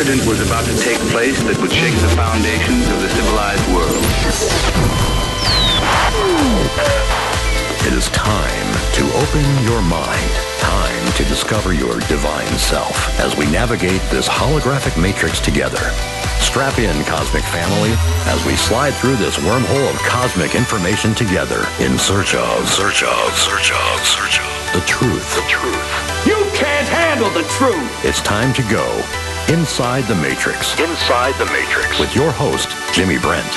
incident was about to take place that would shake the foundations of the civilized world. It is time to open your mind. Time to discover your divine self as we navigate this holographic matrix together. Strap in, Cosmic Family, as we slide through this wormhole of cosmic information together in search of the truth. The truth. You can't handle the truth. It's time to go inside the matrix. Inside the matrix. With your host, Jimmy Brent.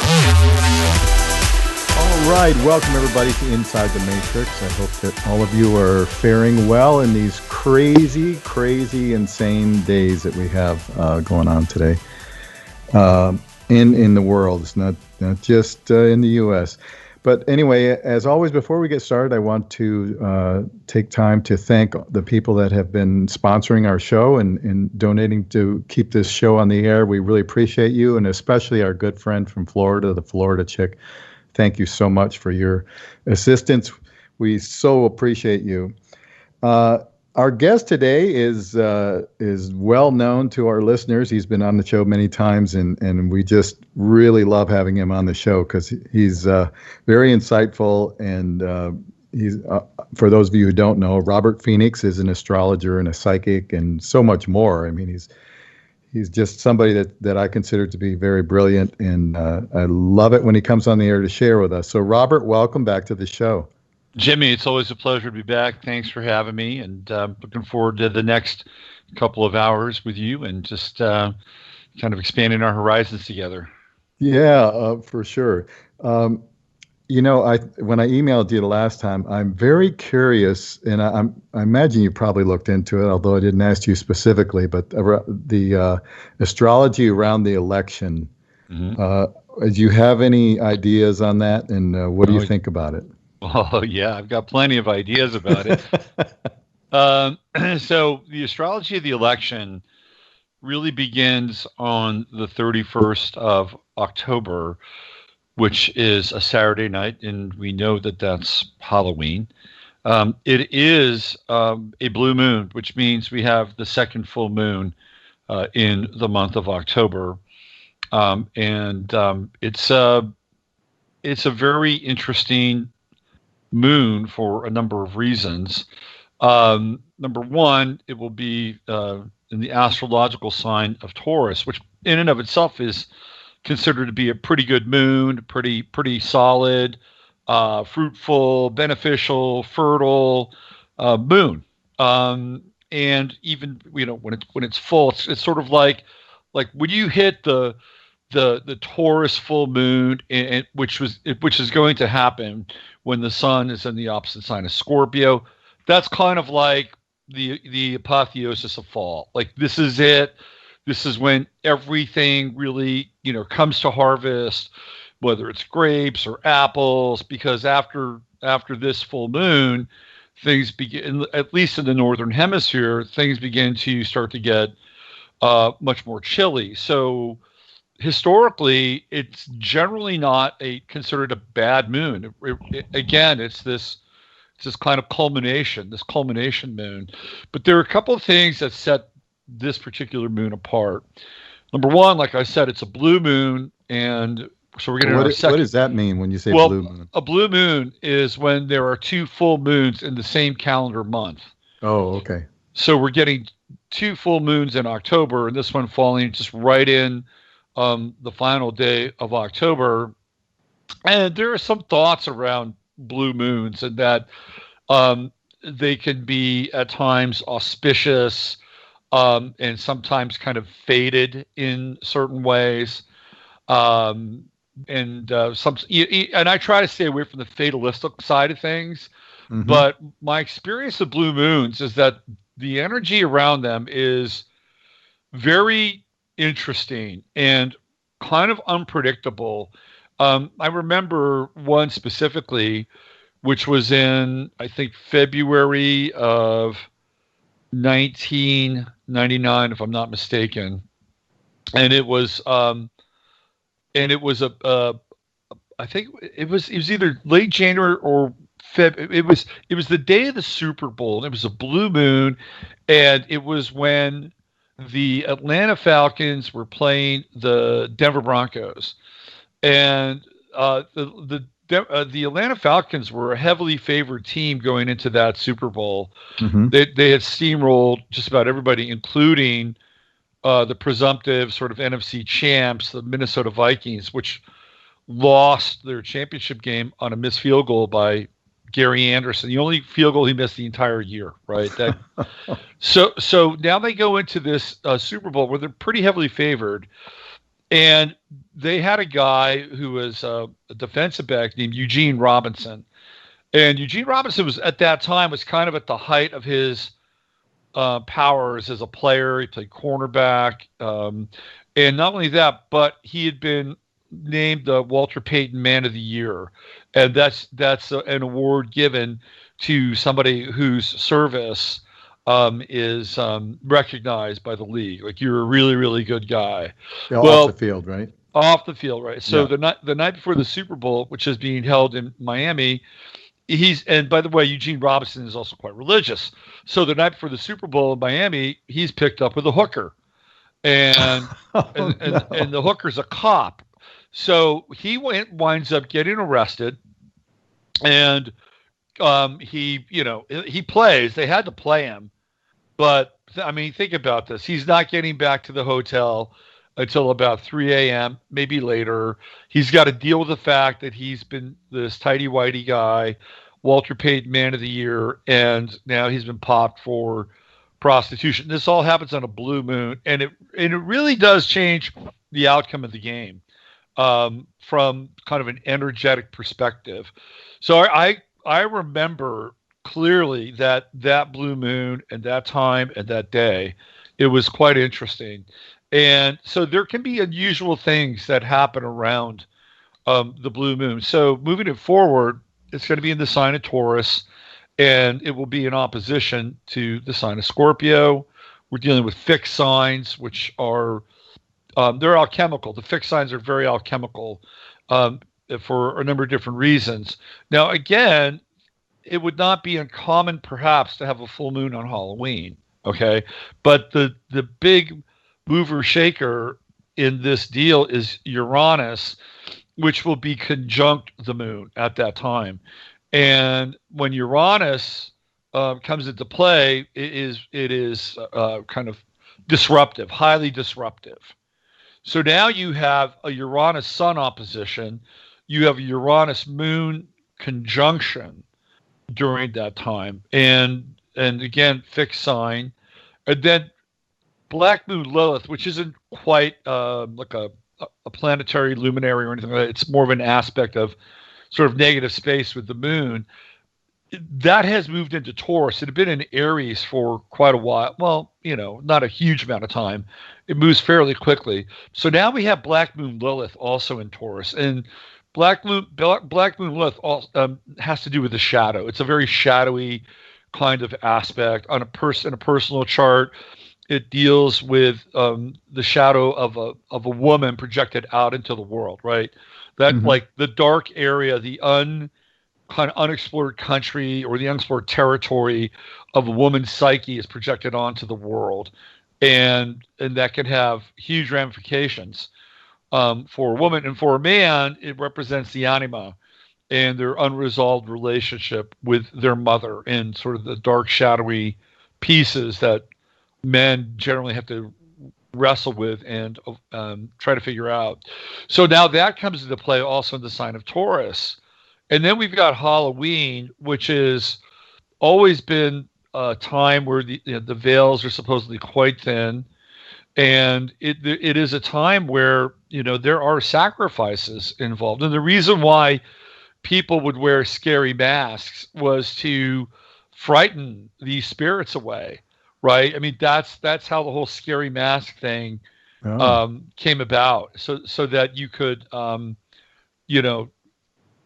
All right, welcome everybody to Inside the Matrix. I hope that all of you are faring well in these crazy, insane days that we have going on today in the world. It's not just in the U.S. But anyway, as always, before we get started, I want to take time to thank the people that have been sponsoring our show and donating to keep this show on the air. We really appreciate you, and especially our good friend from Florida, the Florida Chick. Thank you so much for your assistance. We so appreciate you. Our guest today is well known to our listeners. He's been on the show many times, and we just really love having him on the show because he's very insightful. And he's for those of you who don't know, Robert Phoenix is an astrologer and a psychic and so much more. I mean, he's just somebody that I consider to be very brilliant, and I love it when he comes on the air to share with us. So, Robert, welcome back to the show. Jimmy, it's always a pleasure to be back. Thanks for having me, and looking forward to the next couple of hours with you and just kind of expanding our horizons together. Yeah, for sure. When I emailed you the last time, I'm very curious, and I imagine you probably looked into it, although I didn't ask you specifically, but the astrology around the election. Mm-hmm. Do you have any ideas on that, and what do you think about it? Oh, yeah, I've got plenty of ideas about it. So the astrology of the election really begins on the 31st of October, which is a Saturday night, and we know that that's Halloween. It is a blue moon, which means we have the second full moon in the month of October. It's a very interesting moon for a number of reasons. Number one, it will be in the astrological sign of Taurus, which in and of itself is considered to be a pretty good moon, pretty solid, fruitful, beneficial, fertile moon. And even when it's full, it's sort of like when you hit the Taurus full moon, and which is going to happen when the sun is in the opposite sign of Scorpio. That's kind of like the apotheosis of fall. Like, this is it. This is when everything really, comes to harvest, whether it's grapes or apples, because after this full moon, things begin, at least in the northern hemisphere, things begin to start to get much more chilly. So historically, it's generally not considered a bad moon. Again, it's this kind of culmination moon. But there are a couple of things that set this particular moon apart. Number one, like I said, it's a blue moon, and so we're getting our second. What does that mean when you say blue moon? A blue moon is when there are two full moons in the same calendar month. Oh, okay. So we're getting two full moons in October, and this one falling just right in the final day of October. And there are some thoughts around blue moons, and that they can be at times auspicious, and sometimes kind of fated in certain ways. And I try to stay away from the fatalistic side of things. Mm-hmm. But my experience of blue moons is that the energy around them is very interesting and kind of unpredictable. I remember one specifically, which was in, I think, February of 1999, if I'm not mistaken, and it was I think it was either late January or It was the day of the Super Bowl. And it was a blue moon, and it was when the Atlanta Falcons were playing the Denver Broncos, and the Atlanta Falcons were a heavily favored team going into that Super Bowl. Mm-hmm. They had steamrolled just about everybody, including the presumptive sort of NFC champs, the Minnesota Vikings, which lost their championship game on a missed field goal by Gary Anderson, the only field goal he missed the entire year, right? So now they go into this Super Bowl where they're pretty heavily favored, and they had a guy who was a defensive back named Eugene Robinson, and Eugene Robinson was at that time was kind of at the height of his powers as a player. He played cornerback, and not only that, but he had been named the Walter Payton Man of the Year, and that's an award given to somebody whose service is recognized by the league. Like, you're a really, really good guy. Yeah, off the field, right? Off the field, right? So yeah. the night before the Super Bowl, which is being held in Miami, and by the way, Eugene Robinson is also quite religious. So the night before the Super Bowl in Miami, he's picked up with a hooker, and and the hooker's a cop. So he winds up getting arrested, and he plays. They had to play him, but I mean, think about this. He's not getting back to the hotel until about 3 a.m., maybe later. He's got to deal with the fact that he's been this tighty-whitey guy, Walter Payton Man of the Year, and now he's been popped for prostitution. This all happens on a blue moon, and it really does change the outcome of the game. From kind of an energetic perspective. So I remember clearly that blue moon and that time and that day, it was quite interesting. And so there can be unusual things that happen around the blue moon. So moving it forward, it's going to be in the sign of Taurus, and it will be in opposition to the sign of Scorpio. We're dealing with fixed signs, which are they're alchemical. The fixed signs are very alchemical for a number of different reasons. Now, again, it would not be uncommon, perhaps, to have a full moon on Halloween. Okay, but the big mover shaker in this deal is Uranus, which will be conjunct the moon at that time. And when Uranus comes into play, it is kind of disruptive, highly disruptive. So now you have a Uranus-Sun opposition. You have a Uranus-Moon conjunction during that time. And again, fixed sign. And then Black Moon Lilith, which isn't quite like a planetary luminary or anything like that. It's more of an aspect of sort of negative space with the moon. That has moved into Taurus. It had been in Aries for quite a while. Well, not a huge amount of time. It moves fairly quickly. So now we have Black Moon Lilith also in Taurus. And Black Moon Lilith also, has to do with the shadow. It's a very shadowy kind of aspect on in a personal chart. It deals with the shadow of a woman projected out into the world, right? That like the dark area, the kind of unexplored country or the unexplored territory of a woman's psyche is projected onto the world, and that can have huge ramifications for a woman. And for a man, it represents the anima and their unresolved relationship with their mother and sort of the dark, shadowy pieces that men generally have to wrestle with and try to figure out. So now that comes into play also in the sign of Taurus. And then we've got Halloween, which has always been a time where the veils are supposedly quite thin. And it is a time where, there are sacrifices involved. And the reason why people would wear scary masks was to frighten these spirits away, right? I mean, that's how the whole scary mask thing came about. So that you could,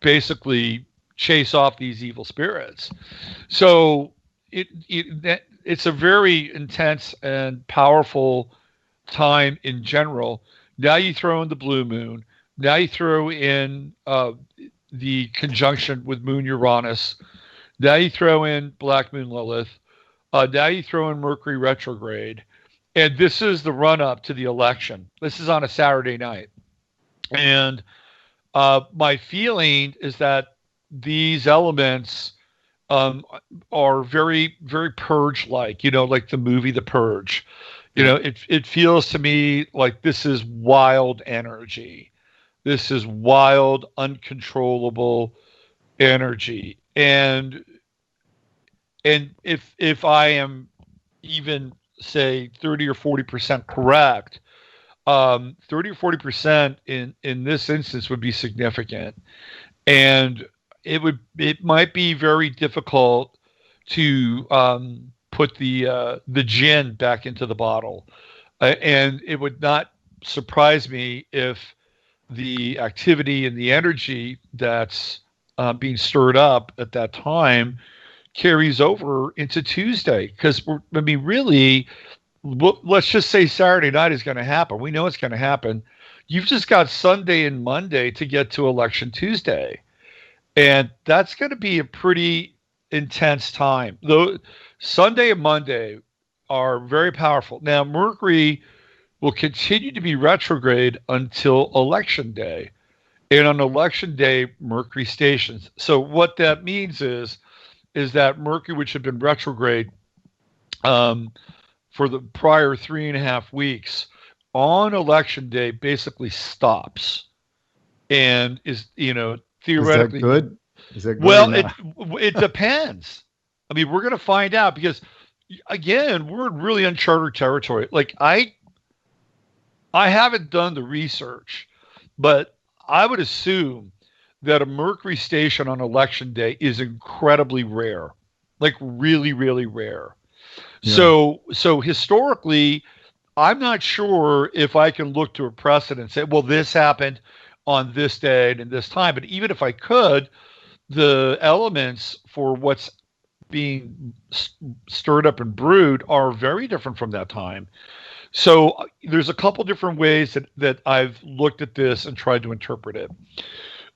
basically chase off these evil spirits. So it's a very intense and powerful time in general. Now you throw in the blue moon. Now you throw in the conjunction with Moon Uranus. Now you throw in Black Moon Lilith. Now you throw in Mercury retrograde. And this is the run up to the election. This is on a Saturday night. And my feeling is that these elements are very, very Purge-like, like the movie The Purge. It feels to me like this is wild energy. This is wild, uncontrollable energy. And if I am even, say, 30 or 40% correct, 30 or 40% in this instance would be significant. And it might be very difficult to put the gin back into the bottle. And it would not surprise me if the activity and the energy that's being stirred up at that time carries over into Tuesday. Because, really, let's just say Saturday night is going to happen. We know it's going to happen. You've just got Sunday and Monday to get to Election Tuesday. And that's going to be a pretty intense time. Though Sunday and Monday are very powerful. Now, Mercury will continue to be retrograde until Election Day. And on Election Day, Mercury stations. So what that means is that Mercury, which had been retrograde for the prior 3.5 weeks, on Election Day basically stops and is, theoretically. Is that good? Is that good? Well, it depends. I mean, we're going to find out because, again, we're in really uncharted territory. Like, I haven't done the research, but I would assume that a Mercury station on Election Day is incredibly rare, like really, really rare. Yeah. So historically, I'm not sure if I can look to a precedent and say, well, this happened on this day and this time. But even if I could, the elements for what's being stirred up and brewed are very different from that time. So there's a couple different ways that I've looked at this and tried to interpret it.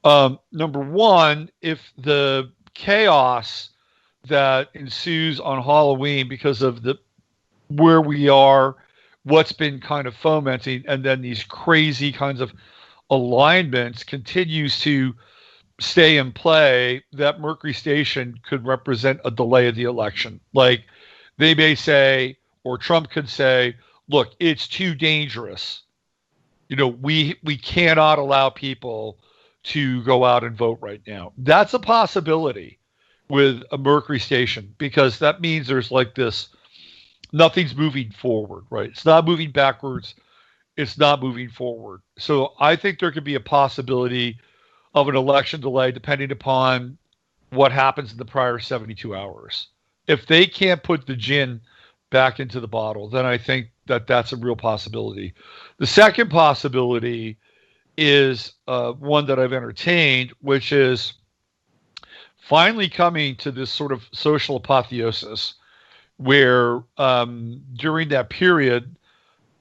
Number one, if the chaos that ensues on Halloween because of where we are, what's been kind of fomenting, and then these crazy kinds of alignments continues to stay in play, that Mercury station could represent a delay of the election. Like, they may say, or Trump could say, look, it's too dangerous. We cannot allow people to go out and vote right now. That's a possibility with a Mercury station, because that means there's like this, nothing's moving forward, right? It's not moving backwards. It's not moving forward. So I think there could be a possibility of an election delay depending upon what happens in the prior 72 hours. If they can't put the gin back into the bottle, then I think that's a real possibility. The second possibility is one that I've entertained, which is finally coming to this sort of social apotheosis where during that period,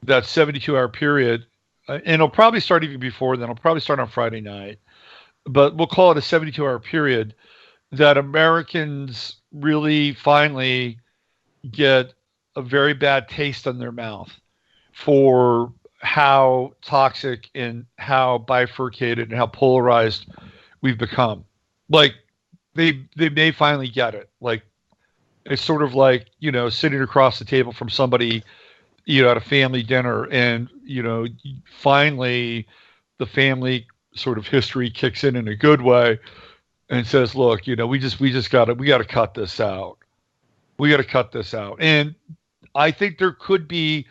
that 72-hour period, and it'll probably start even before then, it'll probably start on Friday night, but we'll call it a 72-hour period, that Americans really finally get a very bad taste in their mouth for how toxic and how bifurcated and how polarized we've become. Like, they may finally get it. Like, it's sort of like, sitting across the table from somebody, at a family dinner, and, finally the family sort of history kicks in a good way and says, look, we got to cut this out. We got to cut this out. And I think there could be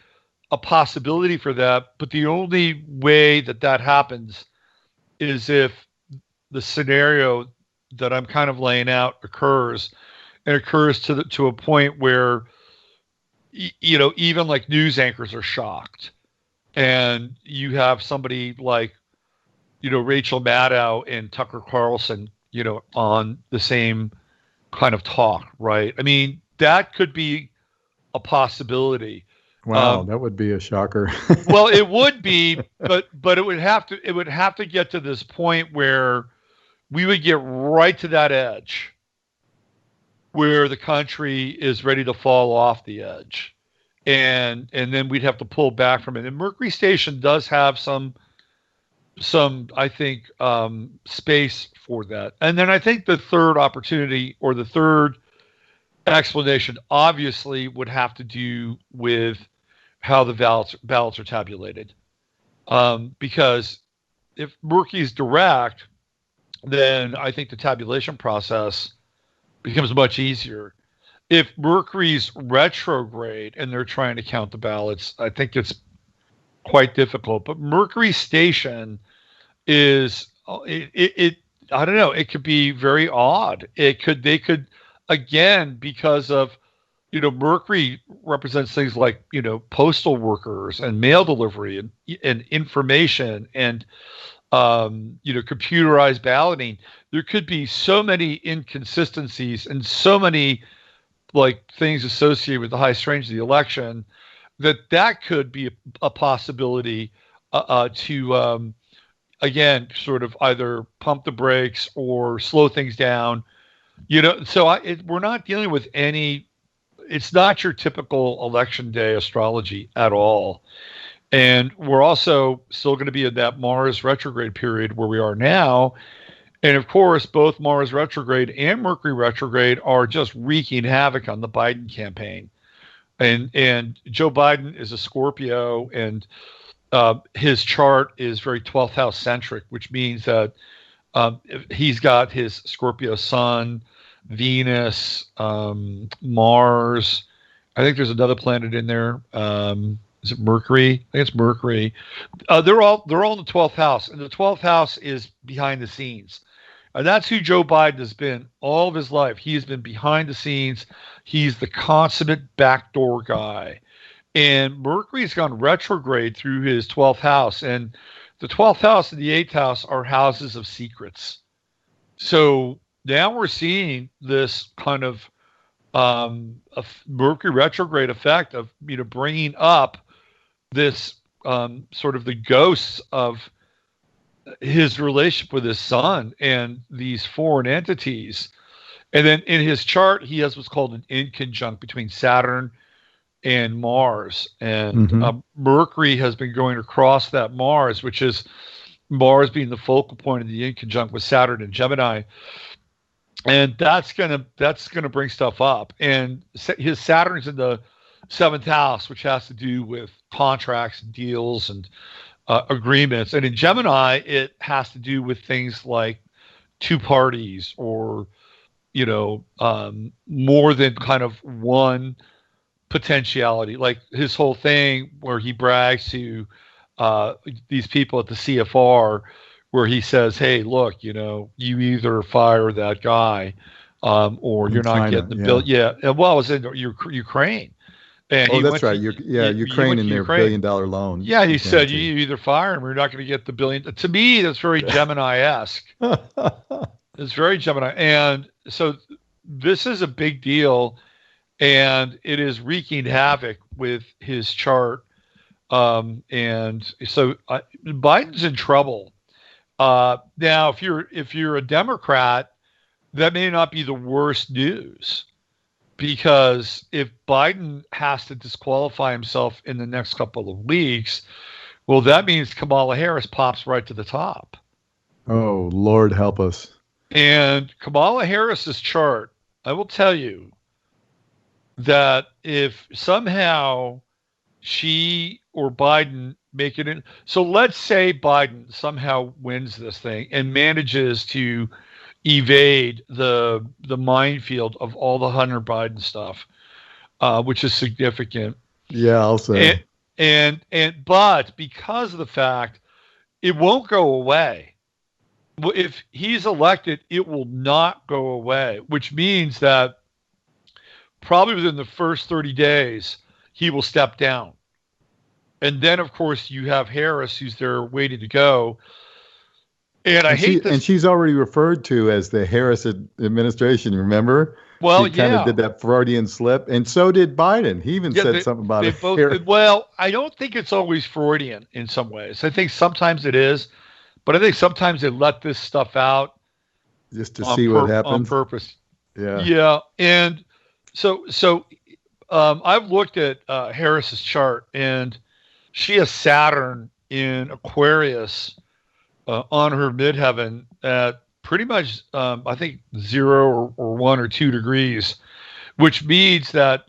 a possibility for that, but the only way that happens is if the scenario that I'm kind of laying out occurs, and occurs to a point where, even like news anchors are shocked, and you have somebody like, Rachel Maddow and Tucker Carlson, on the same kind of talk, right? I mean, that could be a possibility. Wow, that would be a shocker. Well, it would be, but it would have to get to this point where we would get right to that edge where the country is ready to fall off the edge. and then we'd have to pull back from it. And Mercury Station does have some I think space for that. And then I think the third opportunity, or the third explanation, obviously would have to do with how the ballots are tabulated. Because if Mercury is direct, then I think the tabulation process becomes much easier. If Mercury's retrograde and they're trying to count the ballots, I think it's quite difficult. But Mercury Station is it I don't know, it could be very odd. They could again, because of, Mercury represents things like, postal workers and mail delivery and information and computerized balloting. There could be so many inconsistencies and so many things associated with the high strange of the election that could be a possibility to again sort of either pump the brakes or slow things down. So we're not dealing with any. It's not your typical election day astrology at all. And we're also still going to be in that Mars retrograde period where we are now. And of course, both Mars retrograde and Mercury retrograde are just wreaking havoc on the Biden campaign. And Joe Biden is a Scorpio, and his chart is very 12th house centric, which means that he's got his Scorpio sun, Venus, Mars. I think there's another planet in there. Is it Mercury? I think it's Mercury. They're all in the 12th house, and the 12th house is behind the scenes. And that's who Joe Biden has been all of his life. He has been behind the scenes. He's the consummate backdoor guy. And Mercury's gone retrograde through his 12th house. And the 12th house and the 8th house are houses of secrets. So now we're seeing this kind of Mercury retrograde effect of, bringing up this sort of the ghosts of his relationship with his son and these foreign entities. And then in his chart, he has what's called an inconjunct between Saturn and Mars. And Mercury has been going across that Mars, which is Mars being the focal point of the inconjunct with Saturn and Gemini. And that's gonna bring stuff up. And his Saturn's in the 7th house, which has to do with contracts and deals and agreements. And in Gemini, it has to do with things like two parties or, more than kind of one potentiality. Like his whole thing where he brags to these people at the CFR, where he says, hey, look, you either fire that guy or you're not getting the bill. Yeah. Well, it was in Ukraine. And that's right. Ukraine and their $1 billion loan. Yeah, he said you either fire him or you're not going to get the billion. To me, that's very Gemini-esque. It's very Gemini. And so this is a big deal, and it is wreaking havoc with his chart. And so Biden's in trouble. Now, if you're a Democrat, that may not be the worst news. Because if Biden has to disqualify himself in the next couple of weeks, well, that means Kamala Harris pops right to the top. Oh, Lord help us. And Kamala Harris's chart, I will tell you that if somehow she or Biden make it in, so let's say Biden somehow wins this thing and manages to evade the minefield of all the Hunter Biden stuff, which is significant. Yeah, I'll say. But because of the fact it won't go away, if he's elected, it will not go away, which means that probably within the first 30 days, he will step down. And then, of course, you have Harris, who's there waiting to go. And she's already referred to as the Harris administration, remember? Well, she kind of did that Freudian slip, and so did Biden. He even said something about it. Well, I don't think it's always Freudian in some ways. I think sometimes it is, but I think sometimes they let this stuff out just to see what happens on purpose. Yeah. Yeah, and so I've looked at Harris's chart, and she has Saturn in Aquarius on her midheaven at pretty much, I think, 0 or 1 or 2 degrees, which means that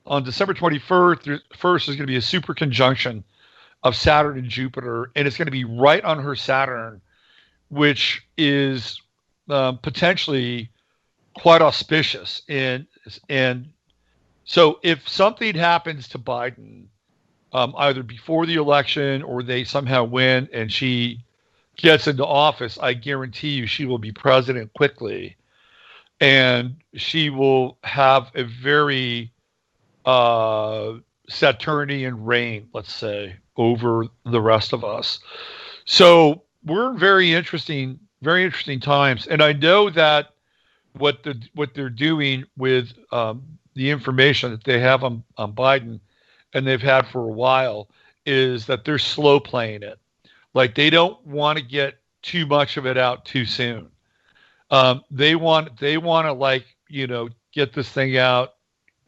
on December 21st, is going to be a super conjunction of Saturn and Jupiter, and it's going to be right on her Saturn, which is potentially quite auspicious. And so if something happens to Biden, either before the election or they somehow win and she gets into office, I guarantee you she will be president quickly. And she will have a very Saturnian reign, let's say, over the rest of us. So we're in very interesting times. And I know that what they're doing with the information that they have on Biden, and they've had for a while, is that they're slow playing it. Like, they don't want to get too much of it out too soon. They want to, like, get this thing out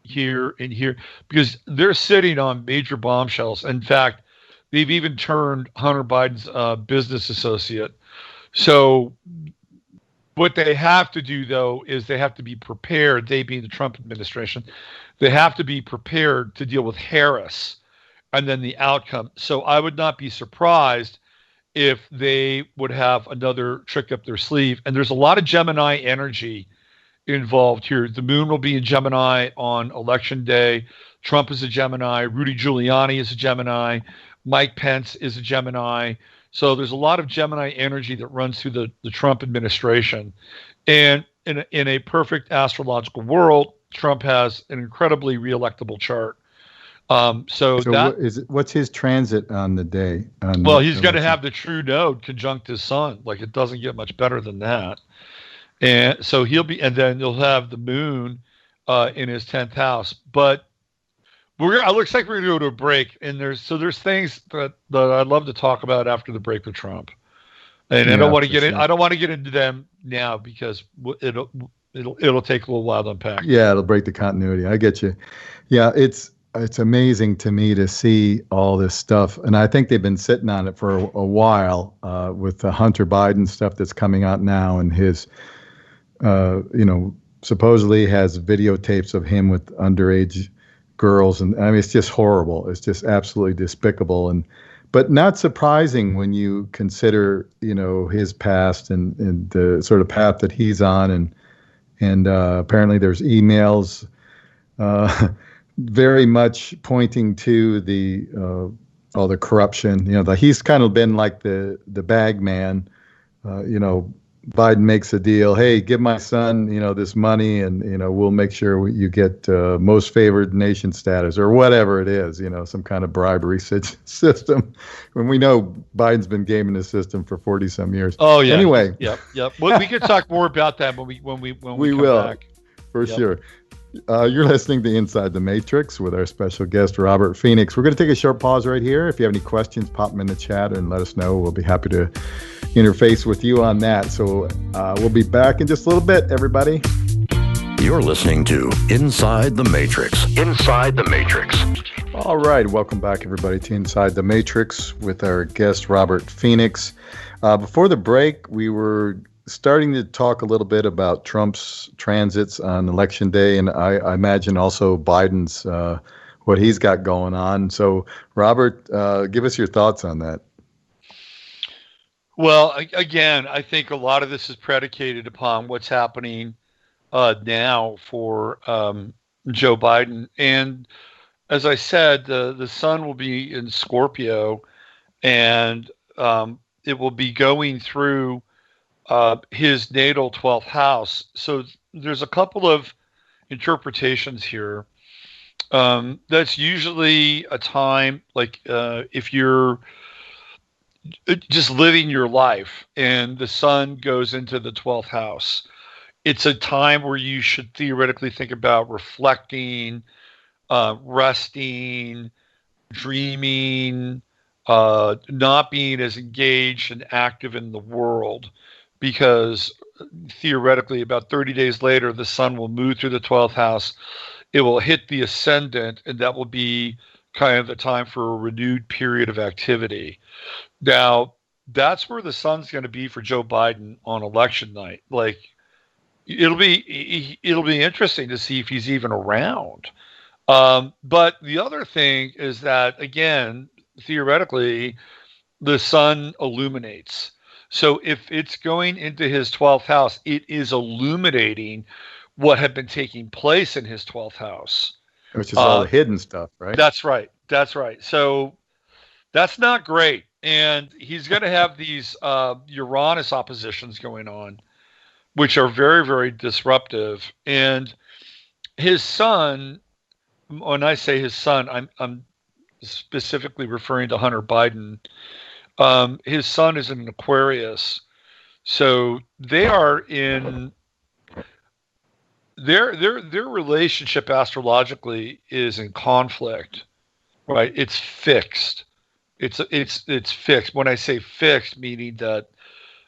here and here, because they're sitting on major bombshells. In fact, they've even turned Hunter Biden's business associate. So what they have to do, though, is they have to be prepared, they being the Trump administration, they have to be prepared to deal with Harris and then the outcome. So I would not be surprised if they would have another trick up their sleeve. And there's a lot of Gemini energy involved here. The moon will be in Gemini on election day. Trump is a Gemini. Rudy Giuliani is a Gemini. Mike Pence is a Gemini. So there's a lot of Gemini energy that runs through the Trump administration. And in a perfect astrological world, Trump has an incredibly reelectable chart. What's his transit on the day? Well, he's going to have the true node conjunct his sun. Like, it doesn't get much better than that. And so and then you'll have the moon in his 10th house. But it looks like we're going to go to a break. And there's things that I'd love to talk about after the break with Trump. And I don't want to get into them now, because it'll take a little while to unpack. Yeah, it'll break the continuity. I get you. Yeah, it's amazing to me to see all this stuff. And I think they've been sitting on it for a while with the Hunter Biden stuff that's coming out now, and his, supposedly has videotapes of him with underage girls. And I mean, it's just horrible. It's just absolutely despicable. But not surprising when you consider, his past and the sort of path that he's on. And apparently there's emails very much pointing to all the corruption. He's kind of been like the bag man. Biden makes a deal. Hey, give my son, this money, and we'll make sure you get most favored nation status, or whatever it is. Some kind of bribery system. When we know Biden's been gaming the system for 40-some years. Oh yeah. Anyway. Yep. Well, we can talk more about that when we come back. For sure. You're listening to Inside the Matrix with our special guest, Robert Phoenix. We're going to take a short pause right here. If you have any questions, pop them in the chat and let us know. We'll be happy to interface with you on that. So we'll be back in just a little bit, everybody. You're listening to Inside the Matrix. Inside the Matrix. All right. Welcome back, everybody, to Inside the Matrix with our guest, Robert Phoenix. Before the break, we were starting to talk a little bit about Trump's transits on election day, and I imagine also Biden's, what he's got going on. So, Robert, give us your thoughts on that. Well, again, I think a lot of this is predicated upon what's happening now for Joe Biden. And as I said, the sun will be in Scorpio, and it will be going through his natal 12th house. So there's a couple of interpretations here. That's usually a time, like if you're just living your life and the sun goes into the 12th house, it's a time where you should theoretically think about reflecting, resting, dreaming, not being as engaged and active in the world. Because theoretically, about 30 days later, the sun will move through the 12th house it will hit the ascendant, and that will be kind of the time for a renewed period of activity. Now, that's where the sun's going to be for Joe Biden on election night. Like, it'll be interesting to see if he's even around. But the other thing is that, again, theoretically, the sun illuminates. So if it's going into his 12th house, it is illuminating what had been taking place in his 12th house. Which is all the hidden stuff, right? That's right. That's right. So that's not great. And he's going to have these Uranus oppositions going on, which are very, very disruptive. And his son, when I say his son, I'm specifically referring to Hunter Biden. His son is in Aquarius. So they are in their relationship astrologically is in conflict, right? It's fixed. It's fixed. When I say fixed, meaning that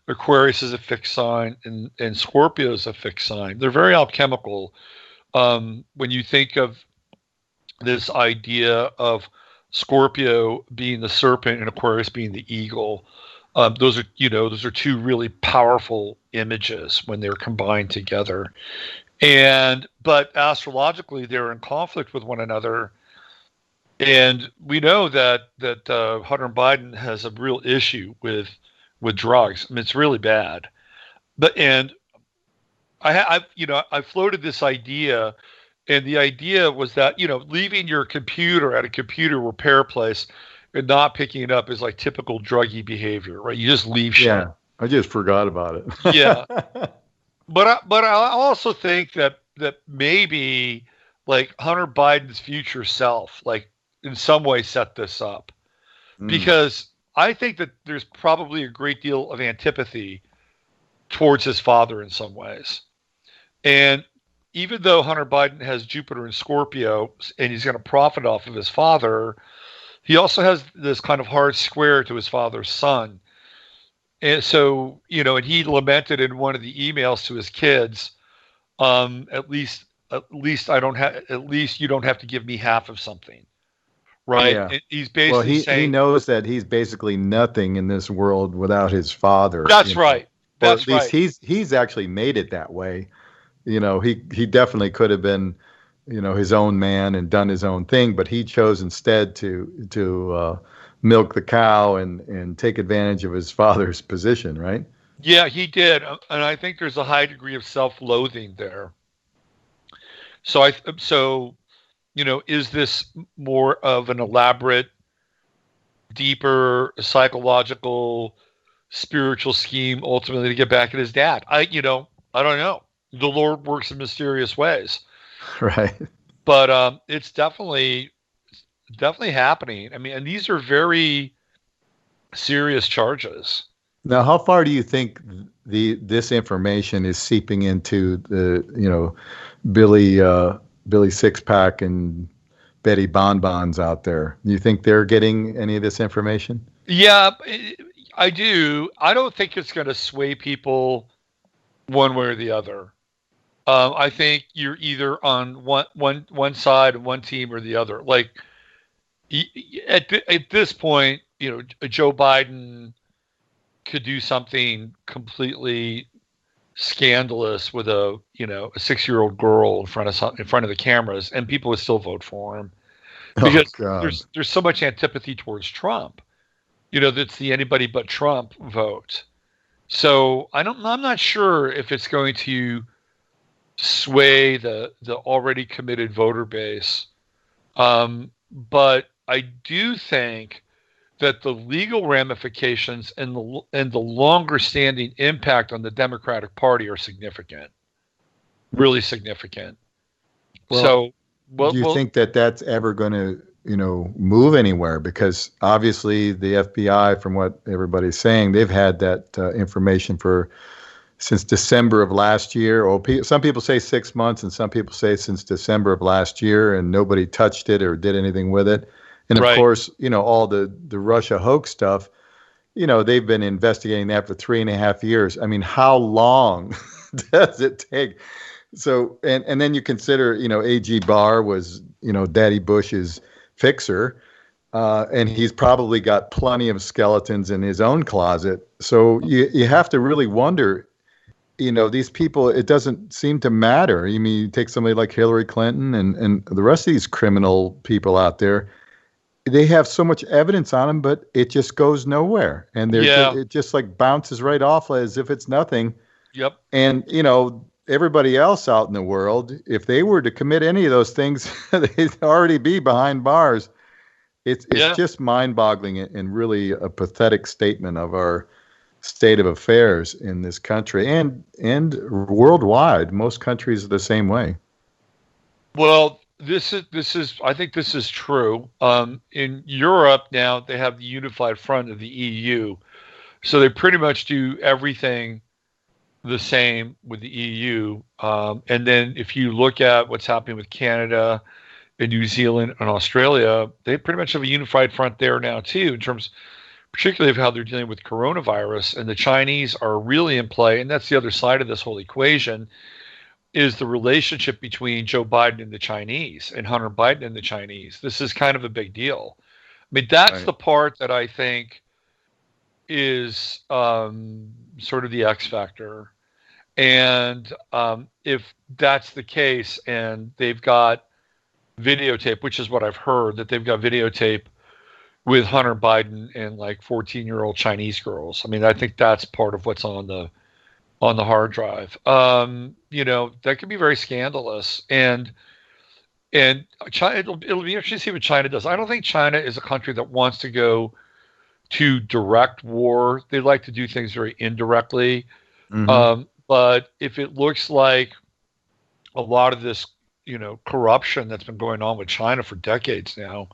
Aquarius is a fixed sign and Scorpio is a fixed sign. They're very alchemical. When you think of this idea of Scorpio being the serpent and Aquarius being the eagle, those are two really powerful images when they're combined together. But astrologically, they're in conflict with one another. And we know that Hunter Biden has a real issue with drugs. I mean, it's really bad. I floated this idea, and the idea was that, leaving your computer at a computer repair place and not picking it up is like typical druggy behavior, right? You just leave shit. Yeah, I just forgot about it. Yeah. But I also think that maybe like Hunter Biden's future self, like in some way set this up, because I think that there's probably a great deal of antipathy towards his father in some ways. And even though Hunter Biden has Jupiter in Scorpio and he's going to profit off of his father, he also has this kind of hard square to his father's son. And so, and he lamented in one of the emails to his kids, at least you don't have to give me half of something. Right. Yeah. He's basically saying he knows that he's basically nothing in this world without his father. That's right. That's at least he's actually made it that way. He definitely could have been, his own man and done his own thing, but he chose instead to milk the cow and take advantage of his father's position, right? Yeah, he did. And I think there's a high degree of self-loathing there. So is this more of an elaborate, deeper, psychological, spiritual scheme ultimately to get back at his dad? I don't know. The Lord works in mysterious ways. Right. But it's definitely happening. I mean, and these are very serious charges. Now, how far do you think this information is seeping into the, Billy Sixpack and Betty Bonbons out there? Do you think they're getting any of this information? Yeah, I do. I don't think it's going to sway people one way or the other. I think you're either on one side, one team, or the other. Like at this point, Joe Biden could do something completely scandalous with a 6-year-old girl in front of the cameras, and people would still vote for him because there's so much antipathy towards Trump. That's the anybody but Trump vote. So I'm not sure if it's going to sway the already committed voter base, but I do think that the legal ramifications and the longer standing impact on the Democratic Party are significant, really significant. Do you think that that's ever going to, move anywhere? Because obviously the FBI, from what everybody's saying, they've had that information since December of last year. Or some people say 6 months, and some people say since December of last year, and nobody touched it or did anything with it. And of course, all the Russia hoax stuff, they've been investigating that for 3.5 years. I mean, how long does it take So, and then you consider, A.G. Barr was, Daddy Bush's fixer, and he's probably got plenty of skeletons in his own closet. So you have to really wonder, these people, it doesn't seem to matter. You mean, you take somebody like Hillary Clinton and the rest of these criminal people out there, they have so much evidence on them, but it just goes nowhere. And it just like bounces right off as if it's nothing. Yep. And, everybody else out in the world, if they were to commit any of those things, they'd already be behind bars. It's just mind-boggling and really a pathetic statement of our state of affairs in this country and worldwide. Most countries are the same way. Well, this is I think this is true. In Europe now, they have the unified front of the EU, so they pretty much do everything the same with the EU. And then if you look at what's happening with Canada and New Zealand and Australia, they pretty much have a unified front there now too, in terms particularly of how they're dealing with coronavirus. And the Chinese are really in play. And that's the other side of this whole equation, is the relationship between Joe Biden and the Chinese and Hunter Biden and the Chinese. This is kind of a big deal. I mean, that's the part that I think is sort of the X factor. And if that's the case, and they've got videotape, which is what I've heard, that they've got videotape with Hunter Biden and like 14-year-old Chinese girls. I mean, I think that's part of what's on the hard drive. That could be very scandalous. And China, it'll be interesting to see what China does. I don't think China is a country that wants to go to direct war. They like to do things very indirectly. Mm-hmm. But if it looks like a lot of this, corruption that's been going on with China for decades now,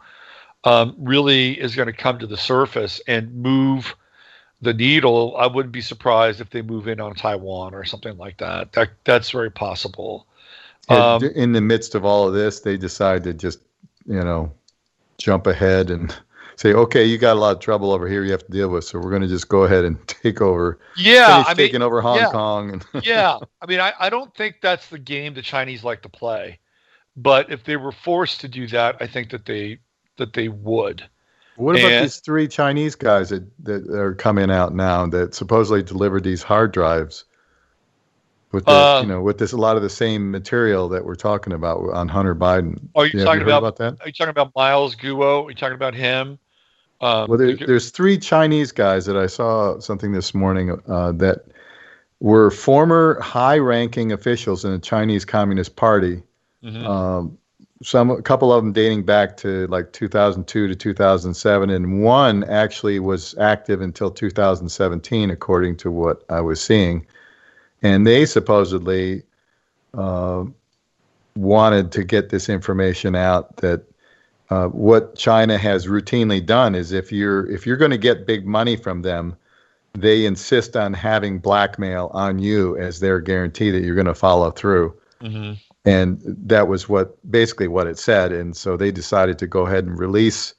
really is going to come to the surface and move the needle, I wouldn't be surprised if they move in on Taiwan or something like that. That's very possible. In the midst of all of this, they decide to just, jump ahead and say, okay, you got a lot of trouble over here you have to deal with, so we're going to just go ahead and take over. Taking over Hong Kong. Yeah. I mean, I don't think that's the game the Chinese like to play. But if they were forced to do that, I think that they would. What about these 3 Chinese guys that are coming out now that supposedly delivered these hard drives with with this a lot of the same material that we're talking about on Hunter Biden? Are you talking about that? Are you talking about Miles Guo? Are you talking about him? Well, there's 3 Chinese guys that I saw something this morning that were former high-ranking officials in the Chinese Communist Party. Mm-hmm. A couple of them dating back to like 2002 to 2007, and one actually was active until 2017, according to what I was seeing. And they supposedly wanted to get this information out that what China has routinely done is if you're going to get big money from them, they insist on having blackmail on you as their guarantee that you're going to follow through. Mm-hmm. And that was basically what it said. And so they decided to go ahead and release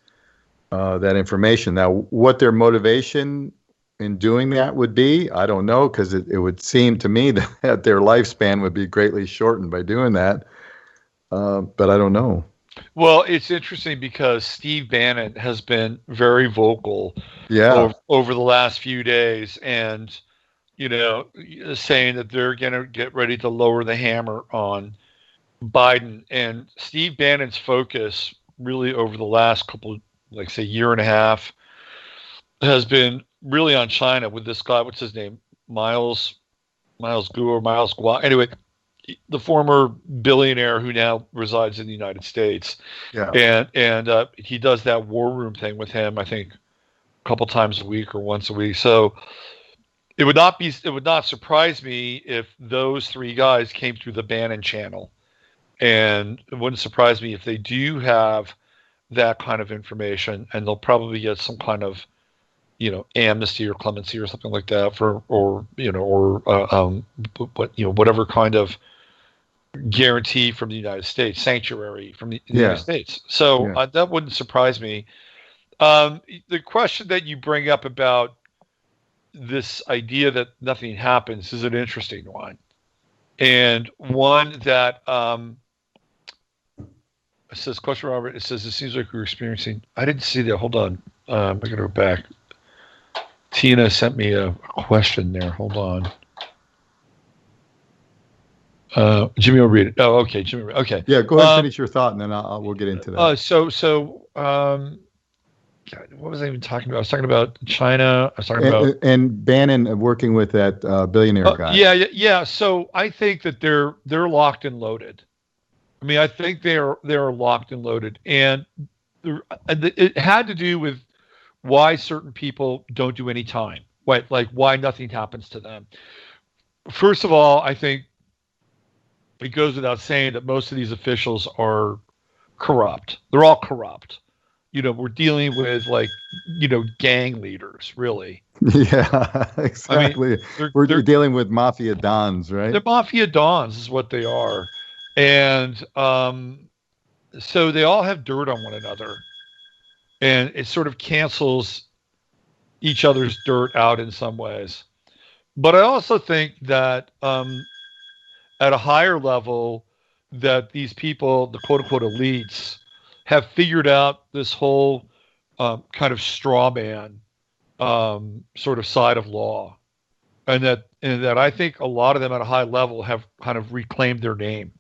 that information. Now, what their motivation in doing that would be, I don't know, because it would seem to me that their lifespan would be greatly shortened by doing that. But I don't know. Well, it's interesting because Steve Bannon has been very vocal over the last few days, and saying that they're going to get ready to lower the hammer on Biden. And Steve Bannon's focus really over the last couple, like say year and a half, has been really on China with this guy. What's his name? Miles Guo. Anyway, the former billionaire who now resides in the United States. Yeah. And he does that war room thing with him, I think, a couple times a week or once a week. So it would not surprise me if those 3 guys came through the Bannon channel. And it wouldn't surprise me if they do have that kind of information, and they'll probably get some kind of, amnesty or clemency or something like that whatever kind of guarantee from the United States, sanctuary from the United States. So that wouldn't surprise me. The question that you bring up about this idea that nothing happens is an interesting one. And one that it says, question, Robert, it says, it seems like we're experiencing, I didn't see that. Hold on. I'm going to go back. Tina sent me a question there. Hold on. Jimmy will read it. Oh, okay. Jimmy. Okay. Yeah, go ahead and finish your thought, and then we'll get into that. God, what was I even talking about? I was talking about China. I was talking about and Bannon working with that billionaire guy. Yeah. So I think that they're locked and loaded. I mean, I think they're locked and loaded, and it had to do with why certain people don't do any time, why nothing happens to them. First of all, I think it goes without saying that most of these officials are corrupt. They're all corrupt. We're dealing with gang leaders, really. Yeah, exactly. I mean, we're dealing with mafia dons, right? They're mafia dons is what they are. And so they all have dirt on one another. And it sort of cancels each other's dirt out in some ways. But I also think that at a higher level, that these people, the quote-unquote elites, have figured out this whole kind of straw man sort of side of law. And that I think a lot of them at a high level have kind of reclaimed their name.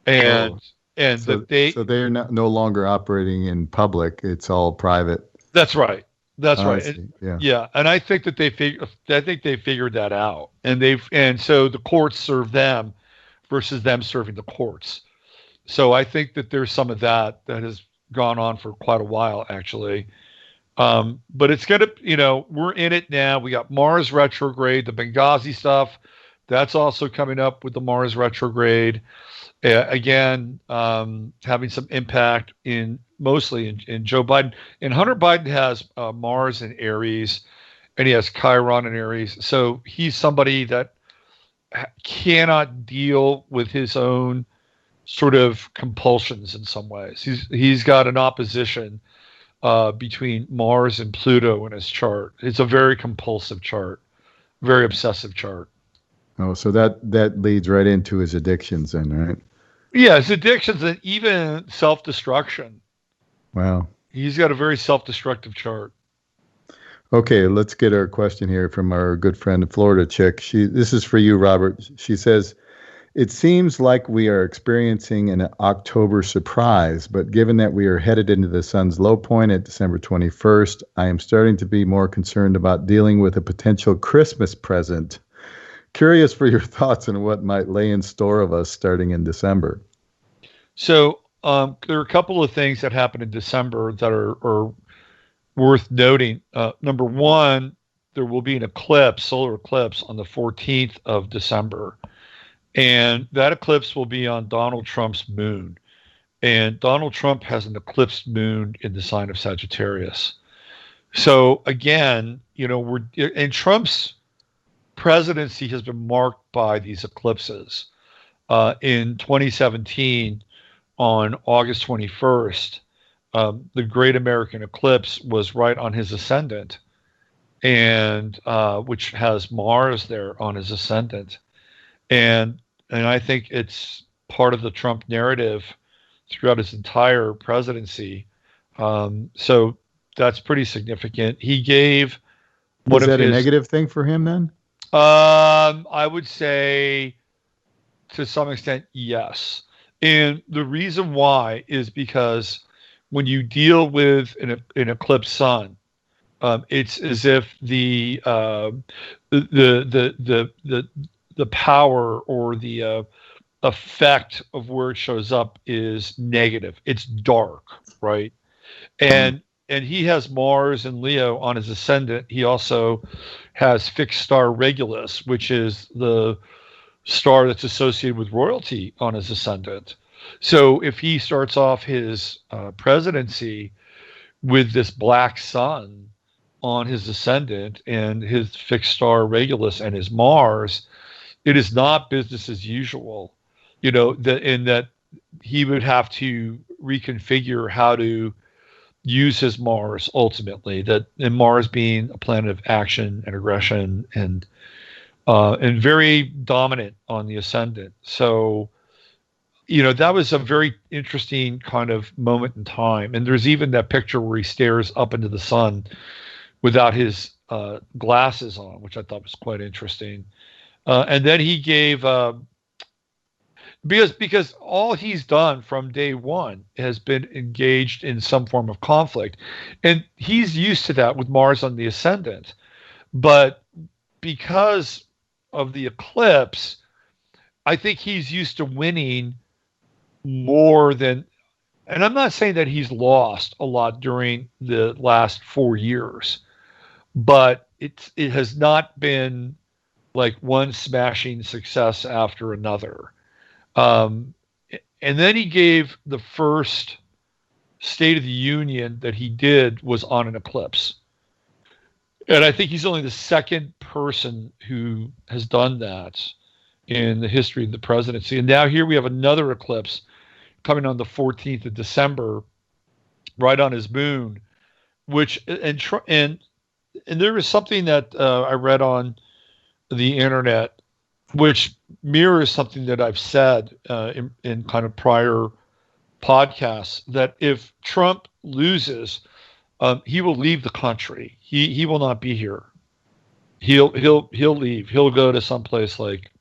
So they're no longer operating in public. It's all private. That's right. That's right. Yeah. And I think that they figured that out, and so the courts serve them versus them serving the courts. So I think that there's some of that has gone on for quite a while, actually. But it's going to, we're in it now. We got Mars retrograde, the Benghazi stuff. That's also coming up with the Mars retrograde. Again, having some impact mostly in Joe Biden. And Hunter Biden has Mars in Aries, and he has Chiron in Aries. So he's somebody that cannot deal with his own sort of compulsions in some ways. He's got an opposition between Mars and Pluto in his chart. It's a very compulsive chart, very obsessive chart. Oh, so that leads right into his addictions then, right? Yeah, his addictions and even self-destruction. Wow. He's got a very self-destructive chart. Okay, let's get our question here from our good friend, Florida Chick. This is for you, Robert. She says, it seems like we are experiencing an October surprise, but given that we are headed into the sun's low point at December 21st, I am starting to be more concerned about dealing with a potential Christmas present. Curious for your thoughts on what might lay in store of us starting in December. So there are a couple of things that happen in December that are worth noting. Number one, there will be an eclipse, solar eclipse, on the 14th of December. And that eclipse will be on Donald Trump's moon. And Donald Trump has an eclipsed moon in the sign of Sagittarius. So again, and Trump's presidency has been marked by these eclipses. In 2017, on August 21st, the Great American Eclipse was right on his ascendant, and which has Mars there on his ascendant. And I think it's part of the Trump narrative throughout his entire presidency. So that's pretty significant. He gave Was that a negative thing for him then? I would say to some extent, yes. And the reason why is because when you deal with an eclipsed sun, it's as if the power or the effect of where it shows up is negative. It's dark, right? And he has Mars and Leo on his ascendant. He also has fixed star Regulus, which is the star that's associated with royalty, on his ascendant. So if he starts off his presidency with this black sun on his ascendant and his fixed star Regulus and his Mars, it is not business as usual. In that he would have to reconfigure how to use his Mars ultimately, and Mars being a planet of action and aggression and and very dominant on the ascendant. So, that was a very interesting kind of moment in time. And there's even that picture where he stares up into the sun without his glasses on, which I thought was quite interesting. And then he gave, because all he's done from day one has been engaged in some form of conflict. And he's used to that with Mars on the ascendant. But because of the eclipse, I think he's used to winning more than, and I'm not saying that he's lost a lot during the last 4 years, but it has not been like one smashing success after another. And then he gave the first State of the Union that he did was on an eclipse. And I think he's only the second person who has done that in the history of the presidency. And now here we have another eclipse coming on the 14th of December, right on his moon, which, and there is something that I read on the internet, which mirrors something that I've said in kind of prior podcasts, that if Trump loses, he will leave the country. He will not be here. He'll leave. He'll go to someplace like,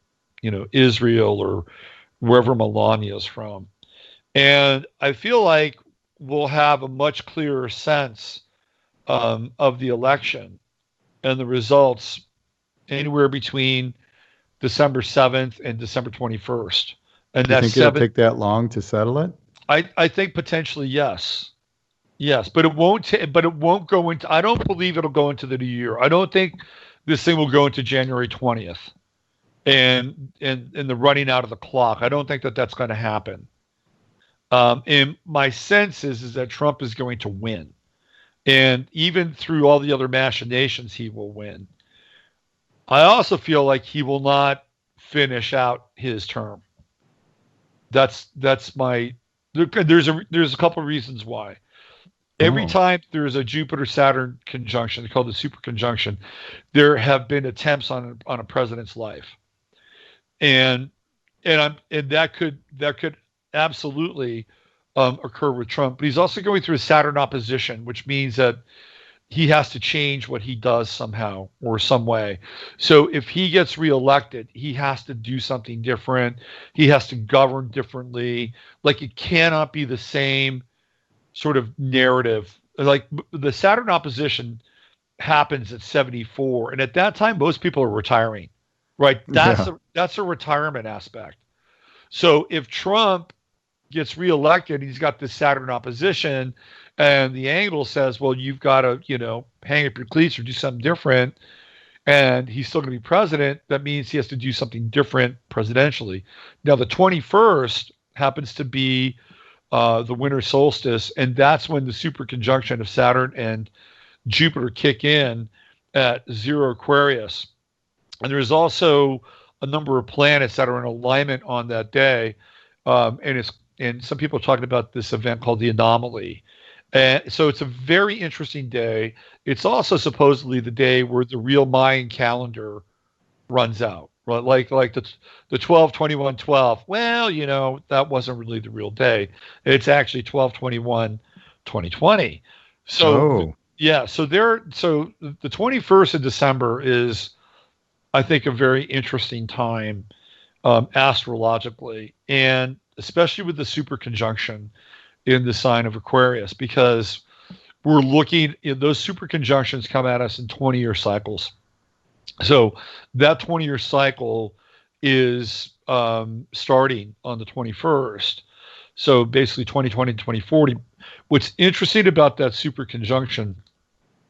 Israel or wherever Melania is from. And I feel like we'll have a much clearer sense of the election and the results anywhere between December 7th and December 21st. And do you think it'll take that long to settle it? I think potentially yes. Yes, but it won't go into, I don't believe it'll go into the new year. I don't think this thing will go into January 20th and the running out of the clock. I don't think that that's going to happen. And my sense is that Trump is going to win. And even through all the other machinations, he will win. I also feel like he will not finish out his term. That's my, there's a couple of reasons why. Every time there's a Jupiter-Saturn conjunction, called the super conjunction, there have been attempts on a president's life, and that could absolutely occur with Trump. But he's also going through a Saturn opposition, which means that he has to change what he does somehow or some way. So if he gets reelected, he has to do something different. He has to govern differently. Like, it cannot be the same sort of narrative. Like, the Saturn opposition happens at 74, and at that time most people are retiring, right? That's a retirement aspect. So if Trump gets reelected, he's got this Saturn opposition, and the angle says, well, you've got to, hang up your cleats or do something different, and he's still going to be president. That means he has to do something different presidentially. Now, the 21st happens to be the winter solstice, and that's when the super conjunction of Saturn and Jupiter kick in at 0 Aquarius. And there's also a number of planets that are in alignment on that day, and some people are talking about this event called the anomaly. And so it's a very interesting day. It's also supposedly the day where the real Mayan calendar runs out. Right, like the 12/21/12. Well, that wasn't really the real day. It's actually 12/21/2020. So yeah, so the 21st of December is, I think, a very interesting time astrologically, and especially with the super conjunction in the sign of Aquarius, because we're looking, those super conjunctions come at us in 20-year cycles. So that 20-year cycle is starting on the 21st. So basically 2020 to 2040. What's interesting about that super conjunction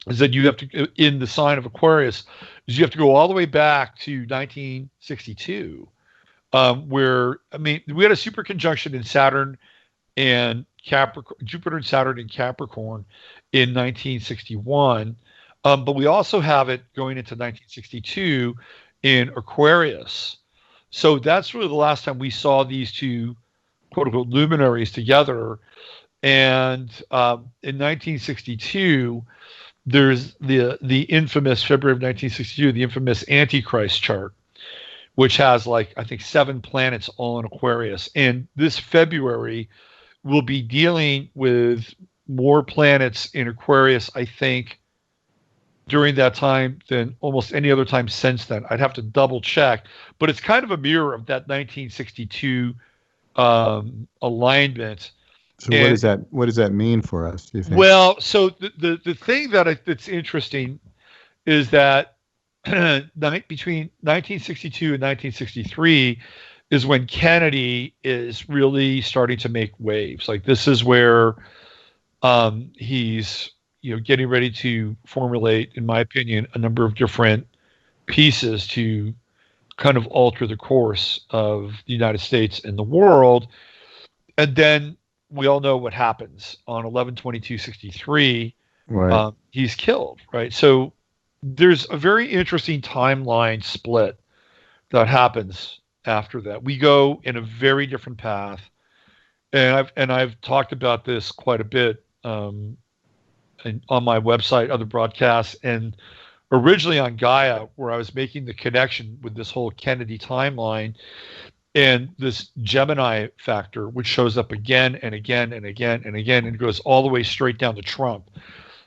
is that you have to, in the sign of Aquarius, is you have to go all the way back to 1962, where, we had a super conjunction in Saturn and Capricorn, Jupiter and Saturn in Capricorn in 1961. But we also have it going into 1962 in Aquarius. So that's really the last time we saw these two, quote unquote, luminaries together. And in 1962, there's the infamous, February of 1962, the infamous Antichrist chart, which has like, I think 7 planets all in Aquarius. And this February, we'll be dealing with more planets in Aquarius, I think, during that time than almost any other time since then. I'd have to double check, but it's kind of a mirror of that 1962 alignment. So what does that mean for us, do you think? Well, so the thing that's interesting is that between 1962 and 1963 is when Kennedy is really starting to make waves. Like, this is where he's getting ready to formulate, in my opinion, a number of different pieces to kind of alter the course of the United States and the world. And then we all know what happens on 11/22/63. Right. He's killed, right? So there's a very interesting timeline split that happens after that. We go in a very different path, and I've talked about this quite a bit on my website, other broadcasts, and originally on Gaia, where I was making the connection with this whole Kennedy timeline and this Gemini factor, which shows up again and again and again and again, and goes all the way straight down to Trump,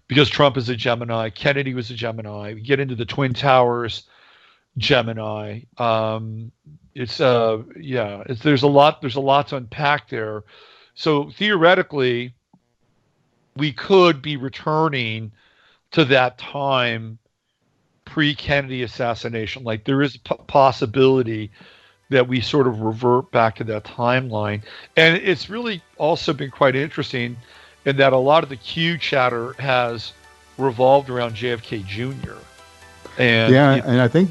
because Trump is a Gemini, Kennedy was a Gemini. We get into the Twin Towers, Gemini. There's a lot to unpack there. So theoretically, we could be returning to that time pre-Kennedy assassination. Like, there is a possibility that we sort of revert back to that timeline. And it's really also been quite interesting in that a lot of the Q chatter has revolved around JFK Jr. And and I think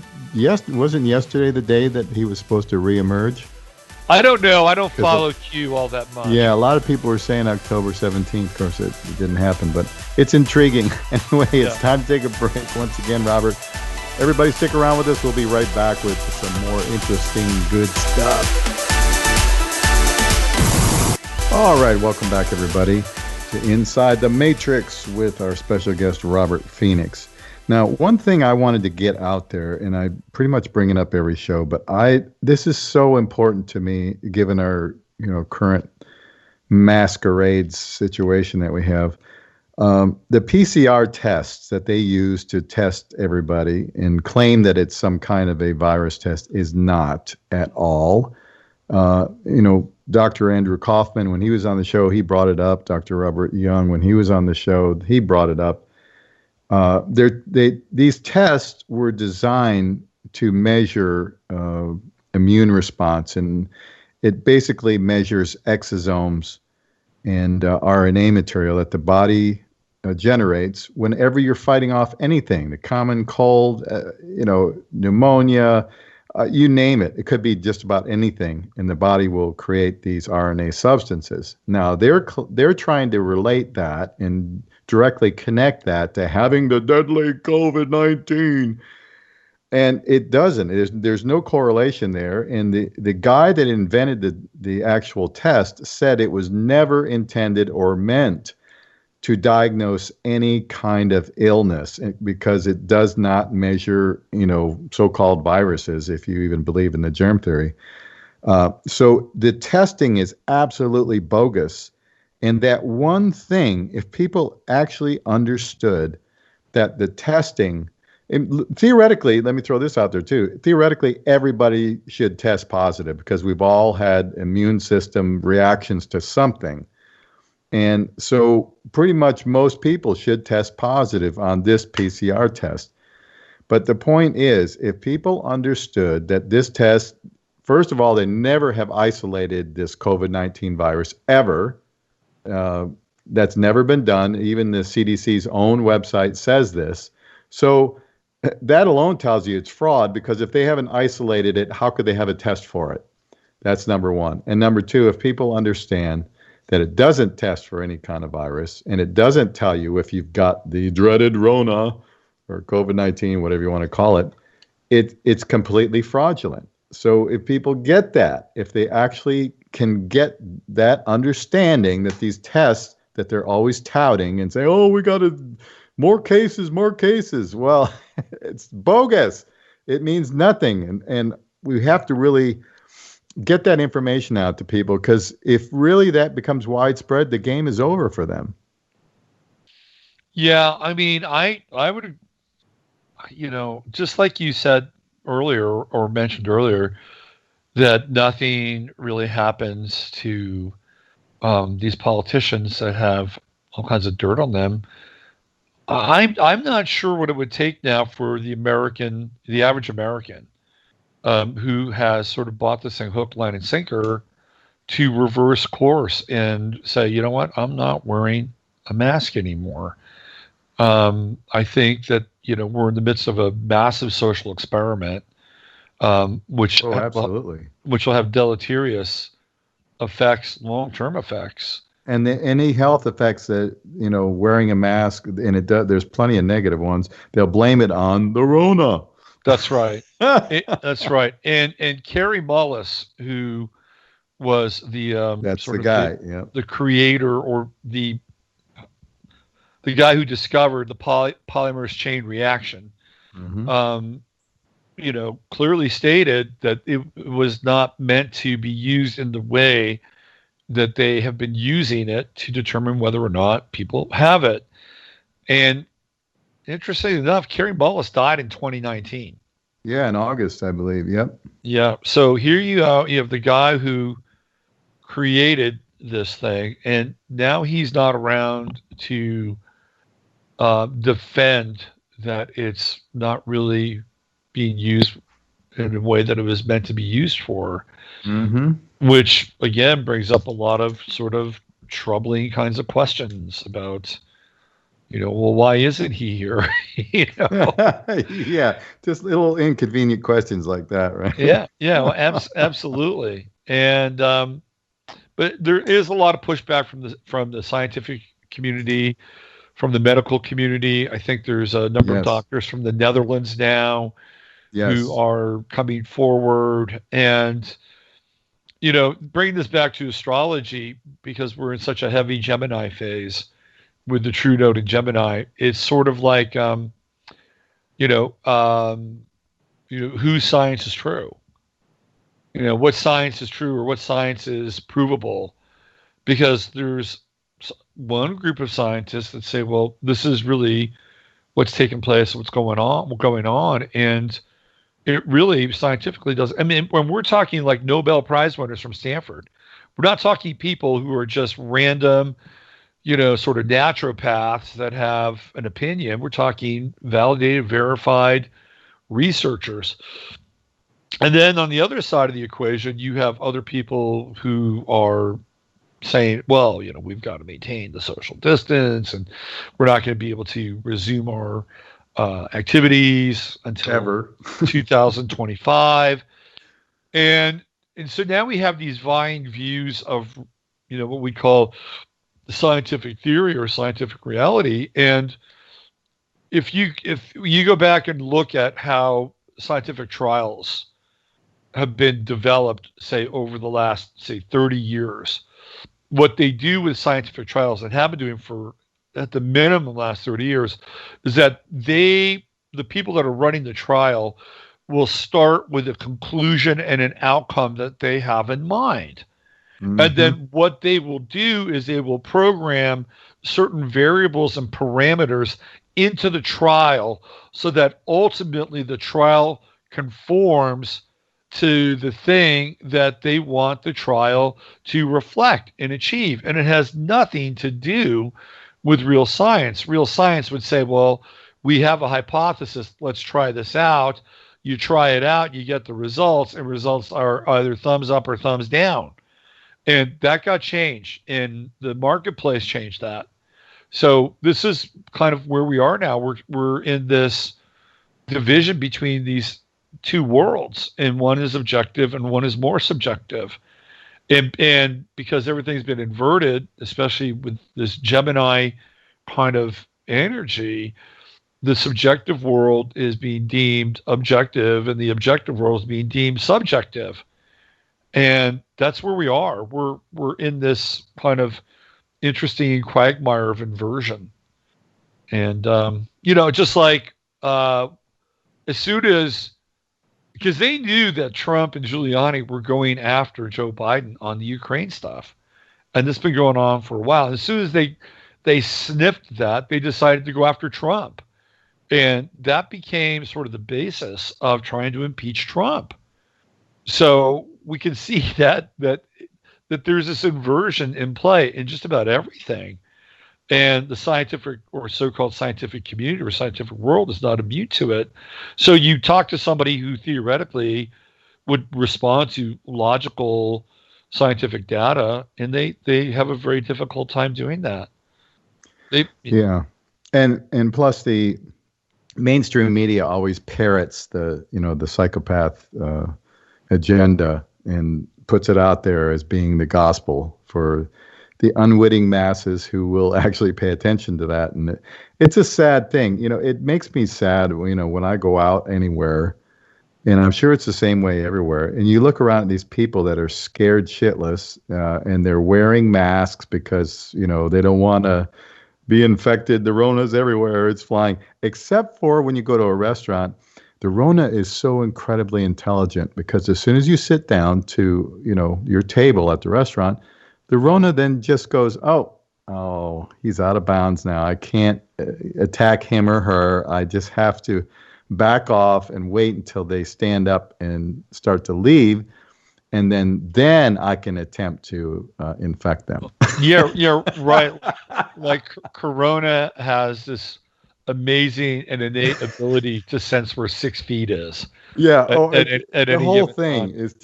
wasn't yesterday the day that he was supposed to reemerge? I don't know. I don't follow Q all that much. Yeah, a lot of people were saying October 17th. Of course, it didn't happen, but it's intriguing. Anyway, it's time to take a break. Once again, Robert, everybody stick around with us. We'll be right back with some more interesting, good stuff. All right, welcome back, everybody, to Inside the Matrix with our special guest, Robert Phoenix. Now, one thing I wanted to get out there, and I pretty much bring it up every show, but this is so important to me, given our current masquerade situation that we have. The PCR tests that they use to test everybody and claim that it's some kind of a virus test is not at all. Dr. Andrew Kaufman, when he was on the show, he brought it up. Dr. Robert Young, when he was on the show, he brought it up. These tests were designed to measure immune response, and it basically measures exosomes and RNA material that the body generates whenever you're fighting off anything, the common cold, pneumonia, you name it. It could be just about anything, and the body will create these RNA substances. Now, they're trying to relate that and directly connect that to having the deadly COVID-19. And it doesn't. There's no correlation there. And the guy that invented the actual test said it was never intended or meant to diagnose any kind of illness, because it does not measure, so-called viruses, if you even believe in the germ theory. So the testing is absolutely bogus. And that one thing, if people actually understood that the testing, theoretically, let me throw this out there too. Theoretically, everybody should test positive because we've all had immune system reactions to something. And so pretty much most people should test positive on this PCR test. But the point is, if people understood that this test, first of all, they never have isolated this COVID-19 virus ever. That's never been done. Even the CDC's own website says this. So that alone tells you it's fraud, because if they haven't isolated it, how could they have a test for it? That's number one. And number two, if people understand that it doesn't test for any kind of virus, and it doesn't tell you if you've got the dreaded Rona or COVID-19, whatever you want to call it, it's completely fraudulent. So if people get that, if they actually can get that understanding that these tests that they're always touting and say, oh, we got more cases. Well, it's bogus. It means nothing. And we have to really get that information out to people, because if really that becomes widespread, the game is over for them. Yeah, I mean, I would, just like you said earlier or mentioned earlier, that nothing really happens to these politicians that have all kinds of dirt on them. I'm not sure what it would take now for the average American, who has sort of bought this thing hook, line, and sinker, to reverse course and say, you know what, I'm not wearing a mask anymore. I think that we're in the midst of a massive social experiment, which absolutely, which will have deleterious effects, long-term effects. And any health effects that, wearing a mask, and there's plenty of negative ones, they'll blame it on the Rona. That's right. That's right. And Kary Mullis, who was the that's the guy, the creator, or the guy who discovered the polymerase chain reaction, clearly stated that it was not meant to be used in the way that they have been using it to determine whether or not people have it. And interestingly enough, Kary Mullis died in 2019. Yeah, in August, I believe. Yep. Yeah. So here you have the guy who created this thing, and now he's not around to defend that it's not really being used in a way that it was meant to be used for. Which again brings up a lot of sort of troubling kinds of questions about, well, why isn't he here? Yeah, just little inconvenient questions like that, right? Yeah, well, absolutely. And but there is a lot of pushback from the scientific community, from the medical community. I think there's a number of doctors from the Netherlands now who are coming forward, and bring this back to astrology, because we're in such a heavy Gemini phase with the true node in Gemini. It's sort of like, whose science is true? What science is true, or what science is provable? Because there's one group of scientists that say, well, this is really what's taking place, what's going on, and it really scientifically does. I mean, when we're talking like Nobel Prize winners from Stanford, we're not talking people who are just random, sort of naturopaths that have an opinion. We're talking validated, verified researchers. And then on the other side of the equation, you have other people who are saying, well, we've got to maintain the social distance, and we're not going to be able to resume our activities until ever 2025. And so now we have these vying views of, what we call the scientific theory or scientific reality. And if you go back and look at how scientific trials have been developed, say, over the last, say, 30 years, what they do with scientific trials, and have been doing for at the minimum the last 30 years, is that the people that are running the trial will start with a conclusion and an outcome that they have in mind. And then what they will do is they will program certain variables and parameters into the trial so that ultimately the trial conforms to the thing that they want the trial to reflect and achieve. And it has nothing to do with real science. Real science would say, well, we have a hypothesis, let's try this out. You try it out, you get the results, and results are either thumbs up or thumbs down. And that got changed, and the marketplace changed that. So this is kind of where we are now. We're in this division between these two worlds, and one is objective and one is more subjective. And because everything's been inverted, especially with this Gemini kind of energy, the subjective world is being deemed objective and the objective world is being deemed subjective. And that's where we are. We're in this kind of interesting quagmire of inversion. And, just like as soon as because they knew that Trump and Giuliani were going after Joe Biden on the Ukraine stuff, and this has been going on for a while. As soon as they sniffed that, they decided to go after Trump, and that became sort of the basis of trying to impeach Trump. So we can see that there's this inversion in play in just about everything. And the scientific or so-called scientific community or scientific world is not immune to it. So you talk to somebody who theoretically would respond to logical scientific data, and they have a very difficult time doing that. And plus the mainstream media always parrots the psychopath agenda and puts it out there as being the gospel for the unwitting masses who will actually pay attention to that. And it's a sad thing. It makes me sad, when I go out anywhere, and I'm sure it's the same way everywhere, and you look around at these people that are scared shitless, and they're wearing masks because, they don't want to be infected. The Rona's everywhere. It's flying, except for when you go to a restaurant. The Rona is so incredibly intelligent because as soon as you sit down to, your table at the restaurant, the Rona then just goes, oh, he's out of bounds now. I can't attack him or her. I just have to back off and wait until they stand up and start to leave. And then I can attempt to infect them. Yeah, right. Like Corona has this amazing and innate ability to sense where 6 feet is. Yeah. At the whole thing is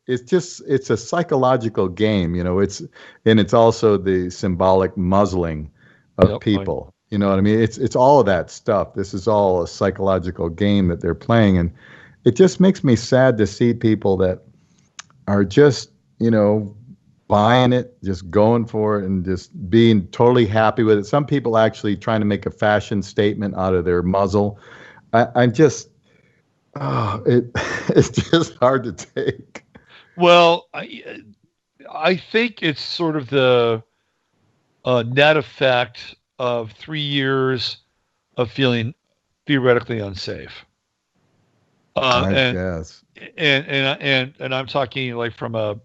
it's a psychological game, it's also the symbolic muzzling of people. Right. You know what I mean? It's all of that stuff. This is all a psychological game that they're playing. And it just makes me sad to see people that are just, buying it, just going for it and just being totally happy with it. Some people actually trying to make a fashion statement out of their muzzle. It's just hard to take. Well, I think it's sort of the net effect of 3 years of feeling theoretically unsafe. I guess. And I'm talking like from a,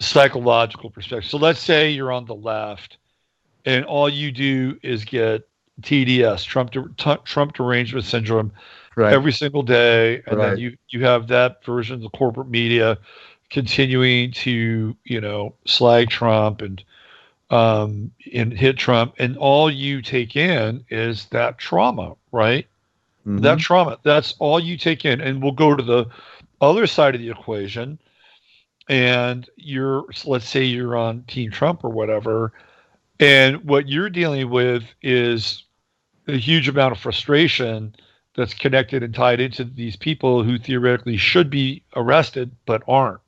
psychological perspective. So let's say you're on the left and all you do is get TDS, Trump derangement syndrome, right, every single day. And right, then you have that version of the corporate media continuing to, slag Trump and hit Trump. And all you take in is that trauma, right? Mm-hmm. That trauma, that's all you take in. And we'll go to the other side of the equation. And let's say you're on Team Trump or whatever, and what you're dealing with is a huge amount of frustration that's connected and tied into these people who theoretically should be arrested but aren't.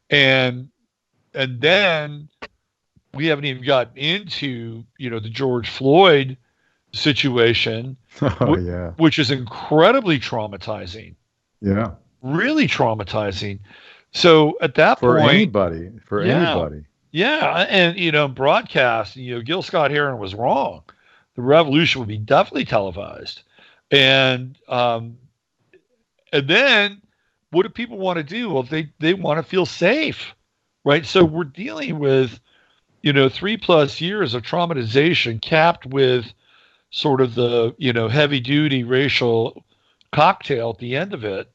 And then we haven't even gotten into, the George Floyd situation, which is incredibly traumatizing. Yeah. Really traumatizing. So at that point, anybody. Yeah. And, broadcast, Gil Scott-Heron was wrong. The revolution would be definitely televised. And then what do people want to do? Well, they want to feel safe, right? So we're dealing with, 3+ years of traumatization capped with sort of the, heavy duty racial cocktail at the end of it.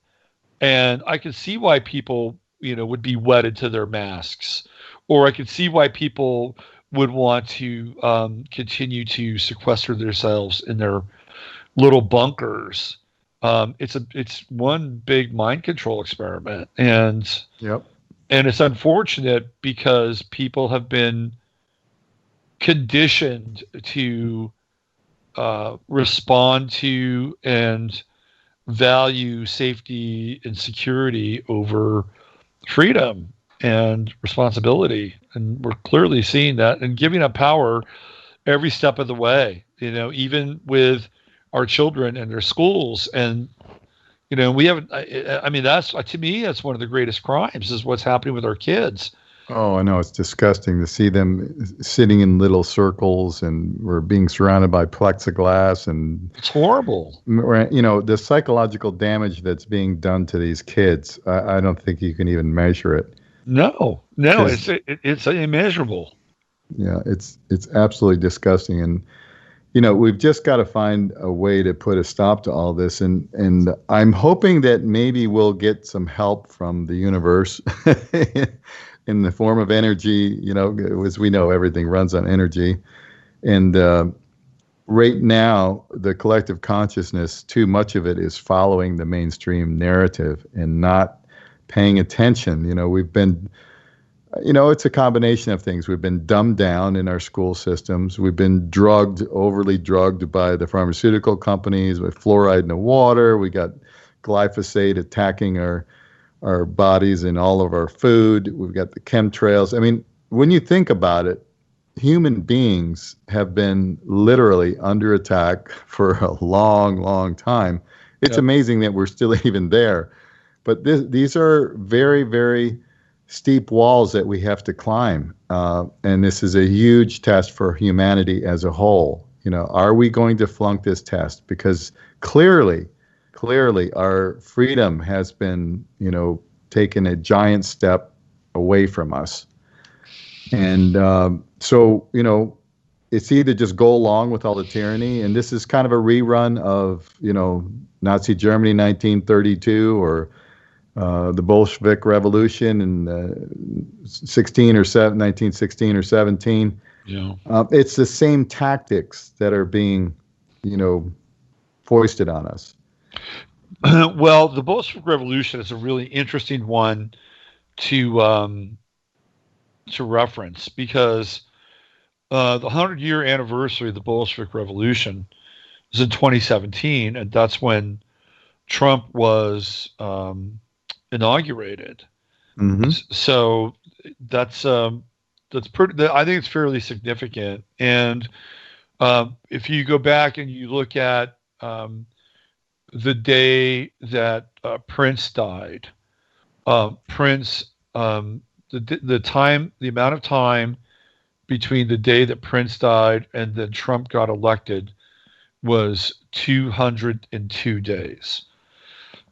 And I can see why people, would be wedded to their masks, or I could see why people would want to continue to sequester themselves in their little bunkers. It's one big mind control experiment, and it's unfortunate because people have been conditioned to respond to and value safety and security over freedom and responsibility. And we're clearly seeing that and giving up power every step of the way, even with our children and their schools. And, we haven't, that's, to me, that's one of the greatest crimes is what's happening with our kids. Oh, I know. It's disgusting to see them sitting in little circles, and we're being surrounded by plexiglass, and It's horrible. the psychological damage that's being done to these kids. I don't think you can even measure it. No, it's immeasurable. Yeah, it's absolutely disgusting, and we've just got to find a way to put a stop to all this, and I'm hoping that maybe we'll get some help from the universe in the form of energy. As we know, everything runs on energy, and right now, the collective consciousness, too much of it is following the mainstream narrative and not paying attention. We've been it's a combination of things. We've been dumbed down in our school systems. We've been overly drugged by the pharmaceutical companies with fluoride in the water. We got glyphosate attacking our bodies and all of our food. We've got the chemtrails. I mean, when you think about it, human beings have been literally under attack for a long, long time. It's amazing that we're still even there. But these are very, very steep walls that we have to climb. And this is a huge test for humanity as a whole. Are we going to flunk this test? Because clearly our freedom has been, taken a giant step away from us. And so, it's either just go along with all the tyranny, and this is kind of a rerun of, Nazi Germany 1932 or the Bolshevik Revolution in 1916 or 17. Yeah. It's the same tactics that are being, foisted on us. Well, the Bolshevik Revolution is a really interesting one to reference, because the 100-year anniversary of the Bolshevik Revolution was in 2017, and that's when Trump was inaugurated. Mm-hmm. So that's pretty. I think it's fairly significant. And if you go back and you look at the day that Prince died, Prince, the amount of time between the day that Prince died and then Trump got elected was 202 days.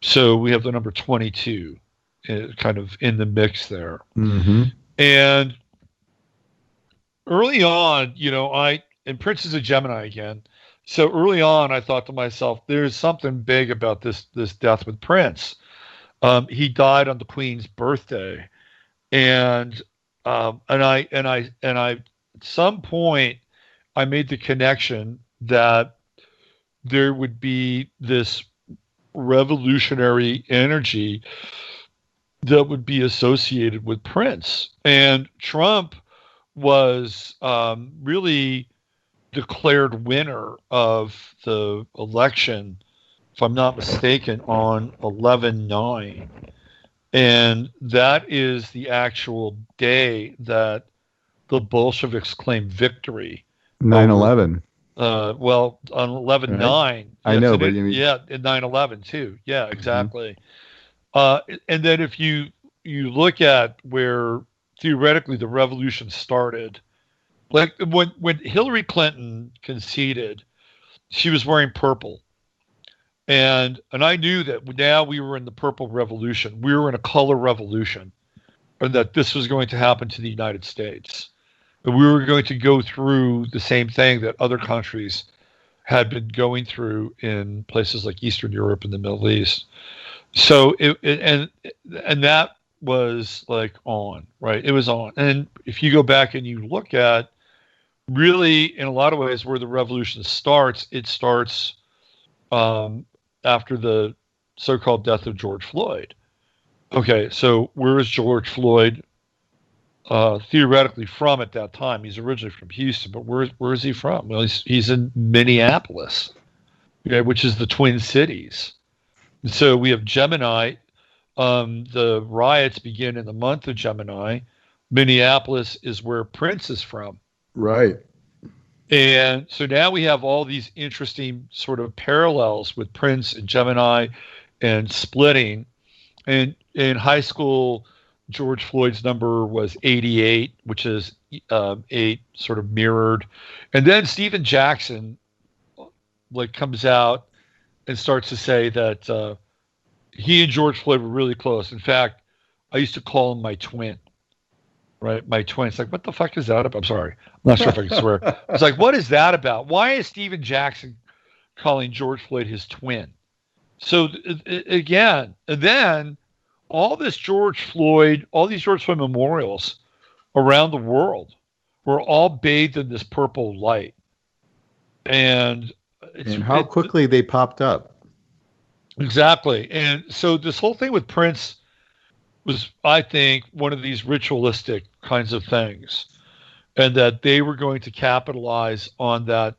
So we have the number 22 kind of in the mix there. Mm-hmm. And early on, and Prince is a Gemini again. So early on, I thought to myself, there's something big about this death with Prince. He died on the Queen's birthday. And I at some point I made the connection that there would be this revolutionary energy that would be associated with Prince. And Trump was really declared winner of the election, if I'm not mistaken, on 11/9. And that is the actual day that the Bolsheviks claimed victory. 9/11. Well, on 11/9. Right. I know, but you mean... Yeah, in 9/11 too. Yeah, exactly. Mm-hmm. And then if you look at where theoretically the revolution started, like when Hillary Clinton conceded, she was wearing purple. And I knew that now we were in the purple revolution. We were in a color revolution, and that this was going to happen to the United States. And we were going to go through the same thing that other countries had been going through in places like Eastern Europe and the Middle East. So and that was like on, right? It was on. And if you go back and you look at really in a lot of ways where the revolution starts, it starts after the so-called death of George Floyd. Okay, so where is George Floyd theoretically from at that time? He's originally from Houston, but where is he from? Well, he's in Minneapolis, okay, which is the Twin Cities. So we have Gemini. The riots begin in the month of Gemini. Minneapolis is where Prince is from. Right. And so now we have all these interesting sort of parallels with Prince and Gemini and splitting. And in high school, George Floyd's number was 88, which is 8 sort of mirrored. And then Stephen Jackson comes out and starts to say that he and George Floyd were really close. In fact, I used to call him my twin. Right, my twin. It's like, what the fuck is that about? I'm sorry, I'm not sure if I can swear. It's like, what is that about? Why is Stephen Jackson calling George Floyd his twin? So again, and then all these George Floyd memorials around the world were all bathed in this purple light, and how quickly they popped up. Exactly, and so this whole thing with Prince was, I think, one of these ritualistic kinds of things, and that they were going to capitalize on that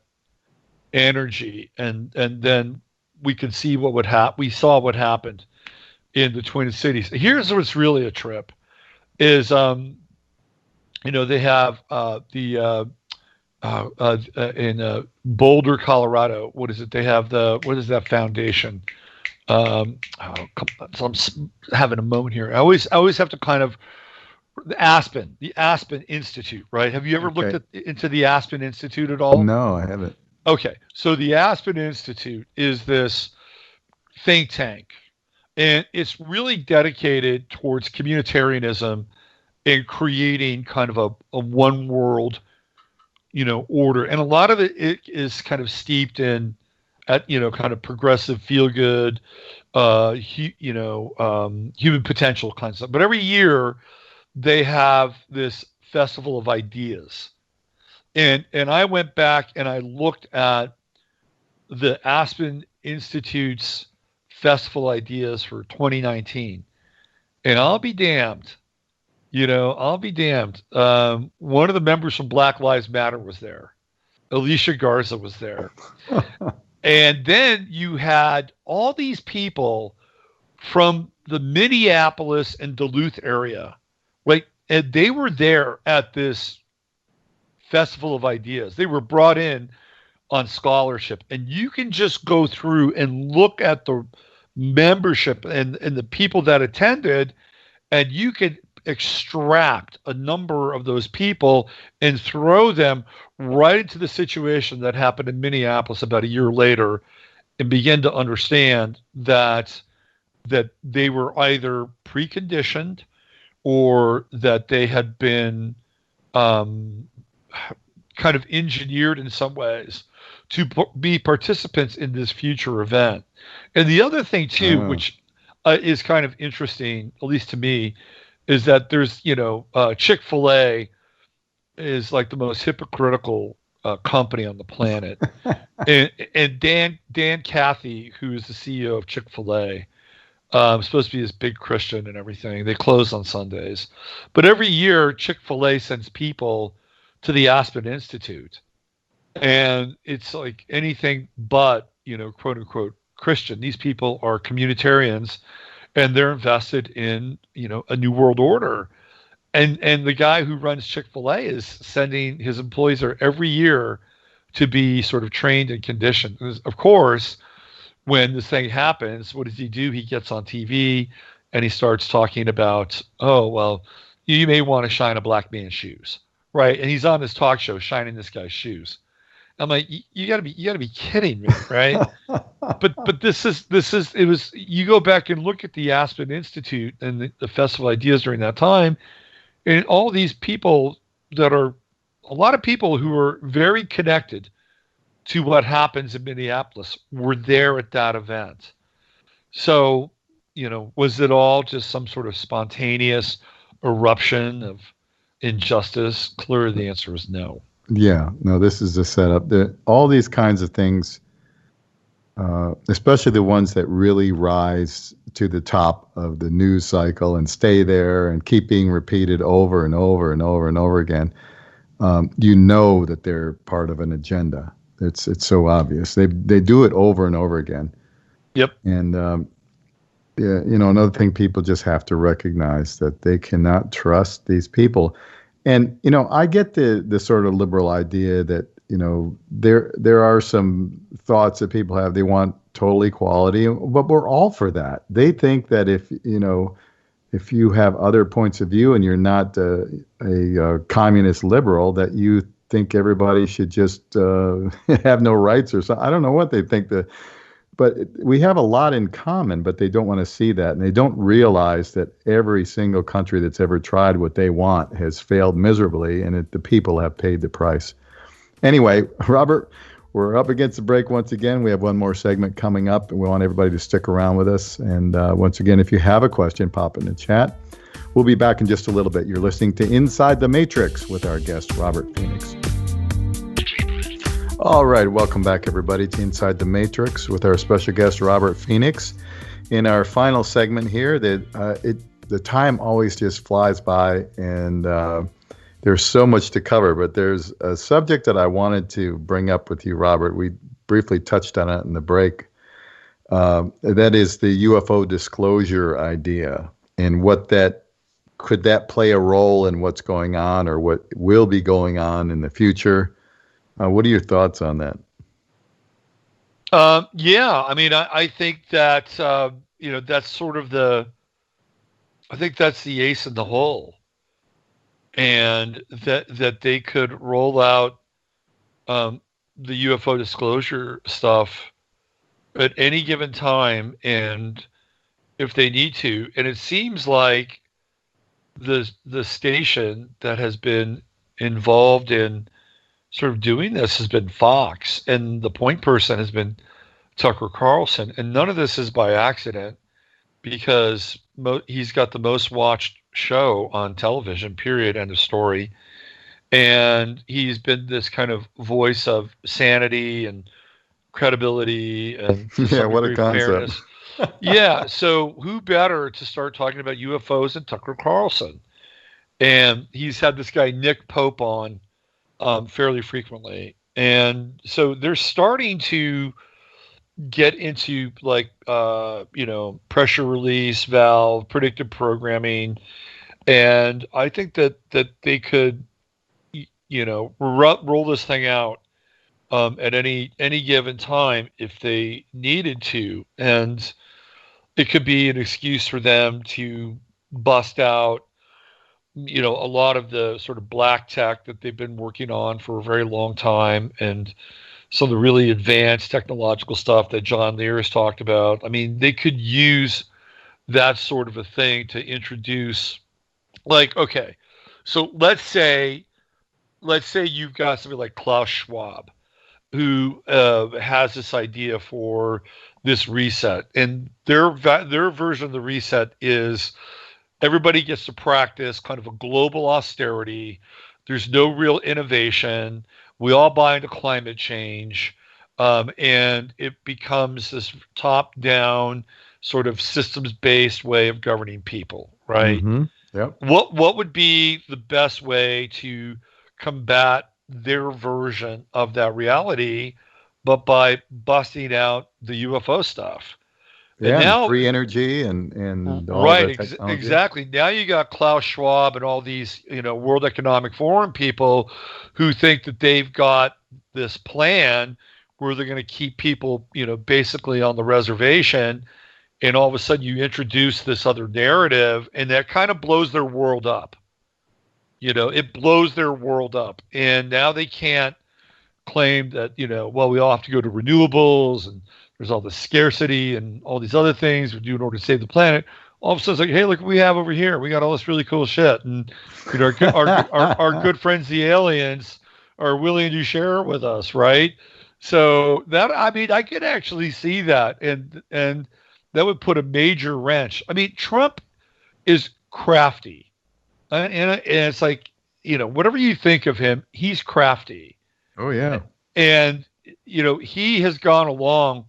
energy, and then we could see what would happen. We saw what happened in the Twin Cities. Here's what's really a trip: is they have in Boulder, Colorado. What is it? They have what is that foundation? So I'm having a moment here. I always have to kind of the Aspen Institute, right? Have you ever looked into the Aspen Institute at all? No, I haven't. Okay, so the Aspen Institute is this think tank, and it's really dedicated towards communitarianism and creating kind of a one world, order, and a lot of it is kind of steeped in kind of progressive, feel good, human potential kind of stuff. But every year they have this festival of ideas, and I went back and I looked at the Aspen Institute's festival ideas for 2019, and I'll be damned. One of the members from Black Lives Matter was there. Alicia Garza was there. And then you had all these people from the Minneapolis and Duluth area, right? And they were there at this festival of ideas. They were brought in on scholarship. And you can just go through and look at the membership and the people that attended, and you could extract a number of those people and throw them right into the situation that happened in Minneapolis about a year later, and begin to understand that they were either preconditioned or that they had been kind of engineered in some ways to be participants in this future event. And the other thing too, which is kind of interesting, at least to me, is that there's, Chick-fil-A is like the most hypocritical company on the planet. and Dan Cathy, who is the CEO of Chick-fil-A, supposed to be this big Christian and everything. They close on Sundays. But every year, Chick-fil-A sends people to the Aspen Institute. And it's like anything but, quote unquote, Christian. These people are communitarians, and they're invested in, a new world order. And the guy who runs Chick-fil-A is sending his employees there every year to be sort of trained and conditioned. And of course, when this thing happens, what does he do? He gets on TV and he starts talking about, oh, well, you may want to shine a black man's shoes, right? And he's on this talk show shining this guy's shoes. I'm like, you gotta be kidding me, right? but this is you go back and look at the Aspen Institute and the Festival Ideas during that time, and all these people that are a lot of people who are very connected to what happens in Minneapolis were there at that event. So, was it all just some sort of spontaneous eruption of injustice? Clearly the answer is no. Yeah, no, this is a setup. All these kinds of things, especially the ones that really rise to the top of the news cycle and stay there and keep being repeated over and over and over and over again, that they're part of an agenda. It's so obvious. They do it over and over again. Yep. And another thing people just have to recognize that they cannot trust these people. And, I get the sort of liberal idea that, there are some thoughts that people have. They want total equality, but we're all for that. They think that if, if you have other points of view and you're not a communist liberal, that you think everybody should just have no rights or something. I don't know what they think. But we have a lot in common, but they don't want to see that. And they don't realize that every single country that's ever tried what they want has failed miserably, and the people have paid the price. Anyway, Robert, we're up against the break once again. We have one more segment coming up, and we want everybody to stick around with us. And once again, if you have a question, pop it in the chat. We'll be back in just a little bit. You're listening to Inside the Matrix with our guest, Robert Phoenix. All right, welcome back, everybody, to Inside the Matrix with our special guest, Robert Phoenix. In our final segment here, the time always just flies by, and there's so much to cover, but there's a subject that I wanted to bring up with you, Robert. We briefly touched on it in the break. That is the UFO disclosure idea, and could that play a role in what's going on or what will be going on in the future? What are your thoughts on that? Yeah, I mean, I think that that's sort of I think that's the ace in the hole, and that they could roll out the UFO disclosure stuff at any given time, and if they need to. And it seems like the station that has been involved in sort of doing this has been Fox, and the point person has been Tucker Carlson. And none of this is by accident, because he's got the most watched show on television, period, end of story. And he's been this kind of voice of sanity and credibility and yeah, what a concept. Fairness. Yeah, so who better to start talking about UFOs than Tucker Carlson? And he's had this guy Nick Pope on fairly frequently. And so they're starting to get into pressure release valve, predictive programming. And I think that they could, roll this thing out at any given time if they needed to. And it could be an excuse for them to bust out a lot of the sort of black tech that they've been working on for a very long time, and some of the really advanced technological stuff that John Lear has talked about. I mean, they could use that sort of a thing to introduce, okay, so let's say you've got somebody like Klaus Schwab, who has this idea for this reset, and their version of the reset is everybody gets to practice kind of a global austerity. There's no real innovation. We all buy into climate change, and it becomes this top-down sort of systems-based way of governing people, right? Mm-hmm. Yep. What would be the best way to combat their version of that reality, but by busting out the UFO stuff? Yeah, and now, free energy and all right, that exactly. Now you got Klaus Schwab and all these, World Economic Forum people who think that they've got this plan where they're going to keep people, basically on the reservation, and all of a sudden you introduce this other narrative, and that kind of blows their world up. It blows their world up, and now they can't claim that, we all have to go to renewables, and there's all this scarcity and all these other things we do in order to save the planet. All of a sudden, it's like, hey, look what we have over here. We got all this really cool shit. And our good friends, the aliens, are willing to share it with us, right? So I could actually see that. And that would put a major wrench. I mean, Trump is crafty. And it's like, whatever you think of him, he's crafty. Oh, yeah. And, he has gone along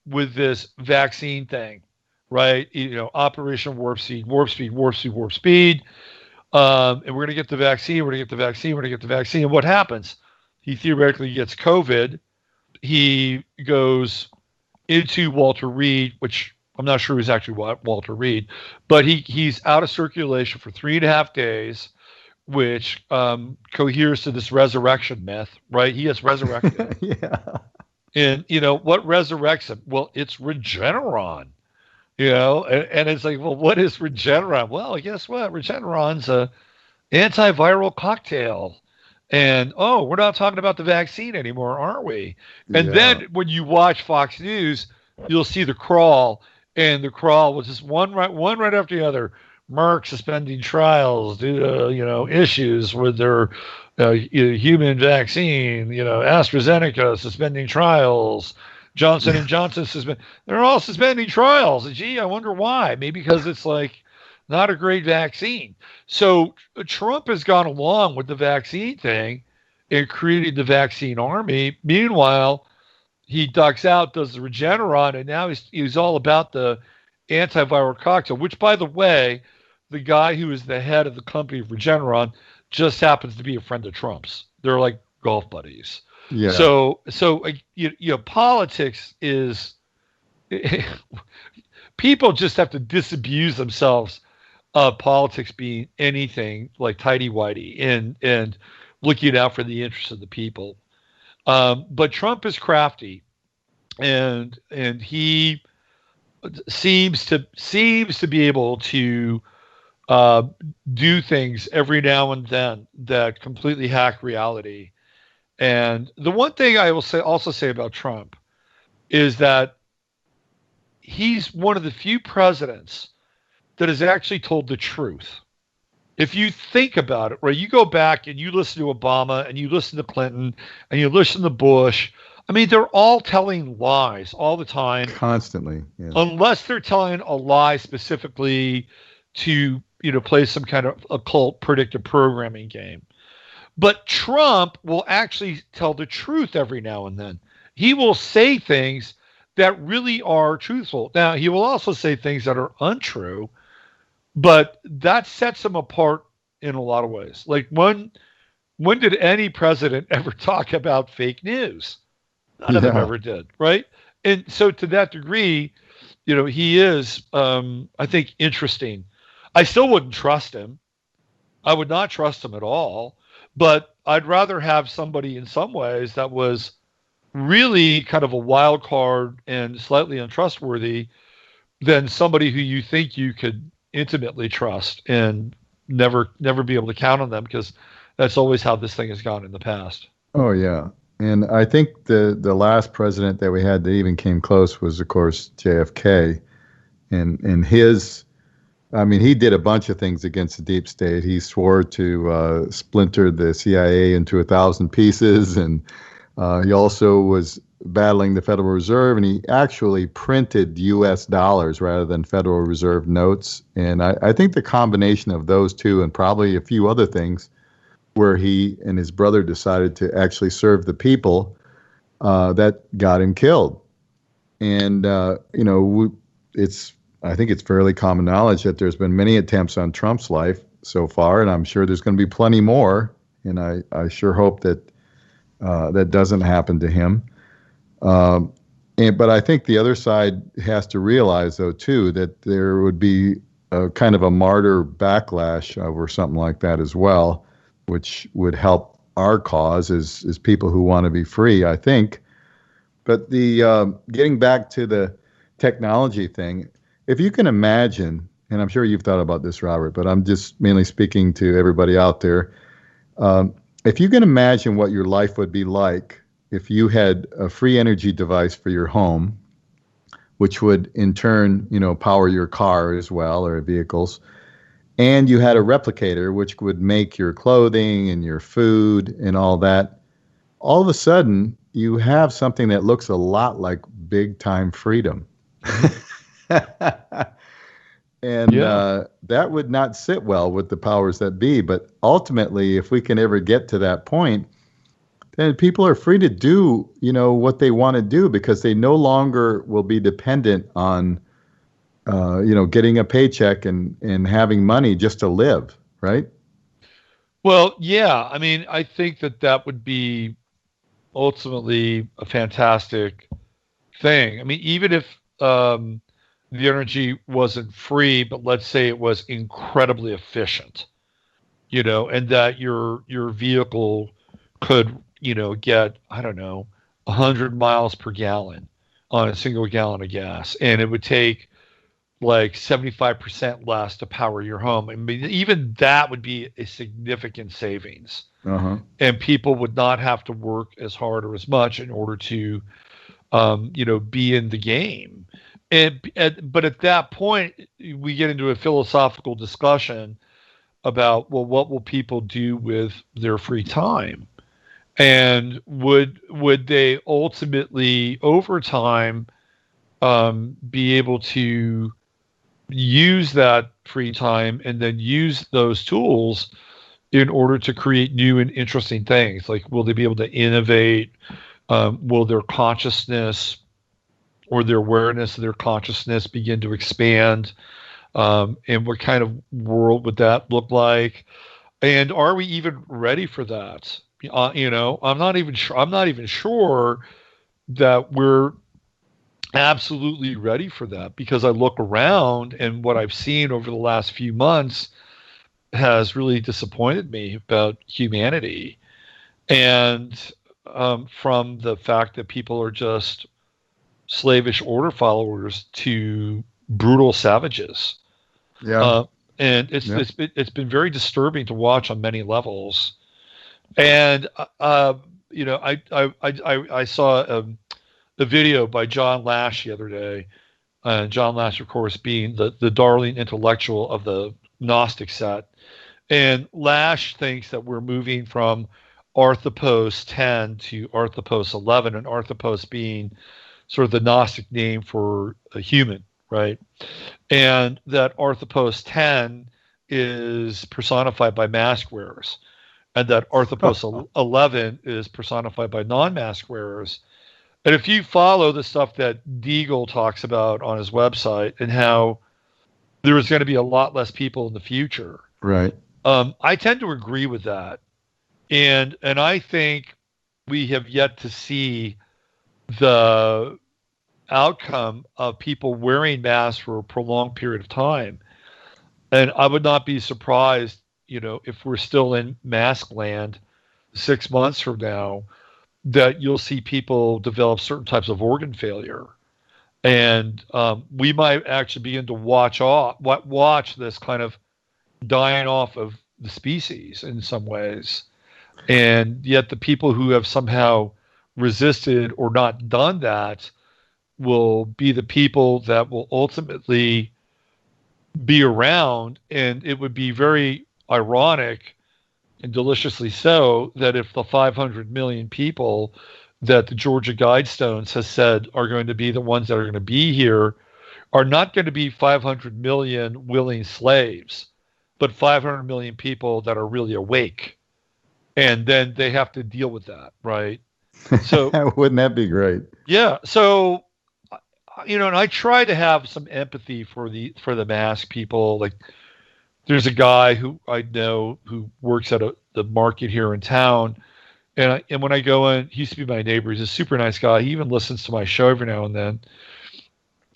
with this vaccine thing, right? Operation Warp Speed. And we're going to get the vaccine. And what happens? He theoretically gets COVID. He goes into Walter Reed, which I'm not sure who's actually Walter Reed, but he's out of circulation for 3.5 days, which coheres to this resurrection myth, right? He gets resurrected. Yeah. And, what resurrects him? Well, it's Regeneron, And it's like, well, what is Regeneron? Well, guess what? Regeneron's a antiviral cocktail. And we're not talking about the vaccine anymore, aren't we? And then when you watch Fox News, you'll see the crawl, and the crawl was just one right after the other. Merck suspending trials due to issues with their human vaccine. AstraZeneca suspending trials. Johnson and Johnson they're all suspending trials. And gee, I wonder why. Maybe because it's like not a great vaccine. So Trump has gone along with the vaccine thing and created the vaccine army. Meanwhile, he ducks out, does the Regeneron, and now he's all about the antiviral cocktail, which, by the way, the guy who is the head of the company of Regeneron just happens to be a friend of Trump's. They're like golf buddies. Yeah. So politics is people just have to disabuse themselves of politics being anything like tighty-whitey and looking out for the interests of the people. But Trump is crafty, and he seems to be able to do things every now and then that completely hack reality. And the one thing I will also say about Trump is that he's one of the few presidents that has actually told the truth. If you think about it, right, you go back and you listen to Obama and you listen to Clinton and you listen to Bush. I mean, they're all telling lies all the time. Constantly. Yeah. Unless they're telling a lie specifically to, play some kind of occult predictive programming game. But Trump will actually tell the truth every now and then. He will say things that really are truthful. Now, he will also say things that are untrue, but that sets him apart in a lot of ways. Like when did any president ever talk about fake news? None of them ever did, right? And so to that degree, he is, I think, interesting. I still wouldn't trust him. I would not trust him at all. But I'd rather have somebody in some ways that was really kind of a wild card and slightly untrustworthy than somebody who you think you could intimately trust and never be able to count on them, because that's always how this thing has gone in the past. Oh, yeah. And I think the last president that we had that even came close was, of course, JFK. And his... I mean, he did a bunch of things against the deep state. He swore to splinter the CIA into 1,000 pieces, and he also was battling the Federal Reserve, and he actually printed U.S. dollars rather than Federal Reserve notes. And I think the combination of those two and probably a few other things where he and his brother decided to actually serve the people, that got him killed. And, I think it's fairly common knowledge that there's been many attempts on Trump's life so far, and I'm sure there's going to be plenty more. And I sure hope that that doesn't happen to him. But I think the other side has to realize, though, too, that there would be a kind of a martyr backlash over something like that as well, which would help our cause as people who want to be free, I think. But the getting back to the technology thing, if you can imagine, and I'm sure you've thought about this, Robert, but I'm just mainly speaking to everybody out there. If you can imagine what your life would be like if you had a free energy device for your home, which would in turn, power your car as well, or vehicles, and you had a replicator which would make your clothing and your food and all that, all of a sudden you have something that looks a lot like big time freedom. And that would not sit well with the powers that be. But ultimately, if we can ever get to that point, then people are free to do, what they want to do, because they no longer will be dependent on, getting a paycheck and having money just to live, right? Well, yeah. I mean, I think that would be ultimately a fantastic thing. I mean, even if the energy wasn't free, but let's say it was incredibly efficient, and that your vehicle could, get, 100 miles per gallon on a single gallon of gas. And it would take, like 75% less to power your home. I mean, even that would be a significant savings. And people would not have to work as hard or as much in order to, be in the game. But at that point, we get into a philosophical discussion about, well, what will people do with their free time? And would they ultimately, over time, be able to use that free time and then use those tools in order to create new and interesting things? Like, will they be able to innovate? Will their consciousness or their awareness of their consciousness begin to expand? And what kind of world would that look like? And are we even ready for that? I'm not even sure that we're absolutely ready for that, because I look around and what I've seen over the last few months has really disappointed me about humanity. And from the fact that people are just slavish order followers to brutal savages. Yeah. And it's been very disturbing to watch on many levels. And I saw a video by John Lash the other day. John Lash, of course, being the darling intellectual of the Gnostic set. And Lash thinks that we're moving from Arthropos 10 to Arthropos 11, and Arthropos being sort of the Gnostic name for a human, right? And that Arthropos 10 is personified by mask wearers, and that Arthropos 11 is personified by non-mask wearers. And if you follow the stuff that Deagle talks about on his website and how there is going to be a lot less people in the future, right? I tend to agree with that, and I think we have yet to see the outcome of people wearing masks for a prolonged period of time. And I would not be surprised, if we're still in mask land 6 months from now, that you'll see people develop certain types of organ failure. And we might actually begin to watch this kind of dying off of the species in some ways. And yet the people who have somehow resisted or not done that will be the people that will ultimately be around. And it would be very ironic, and deliciously so, that if the 500 million people that the Georgia Guidestones has said are going to be the ones that are going to be here are not going to be 500 million willing slaves, but 500 million people that are really awake. And then they have to deal with that, right? So wouldn't that be great? Yeah. So, and I try to have some empathy for the mask people. Like, there's a guy who I know who works at the market here in town. And when I go in, he used to be my neighbor. He's a super nice guy. He even listens to my show every now and then.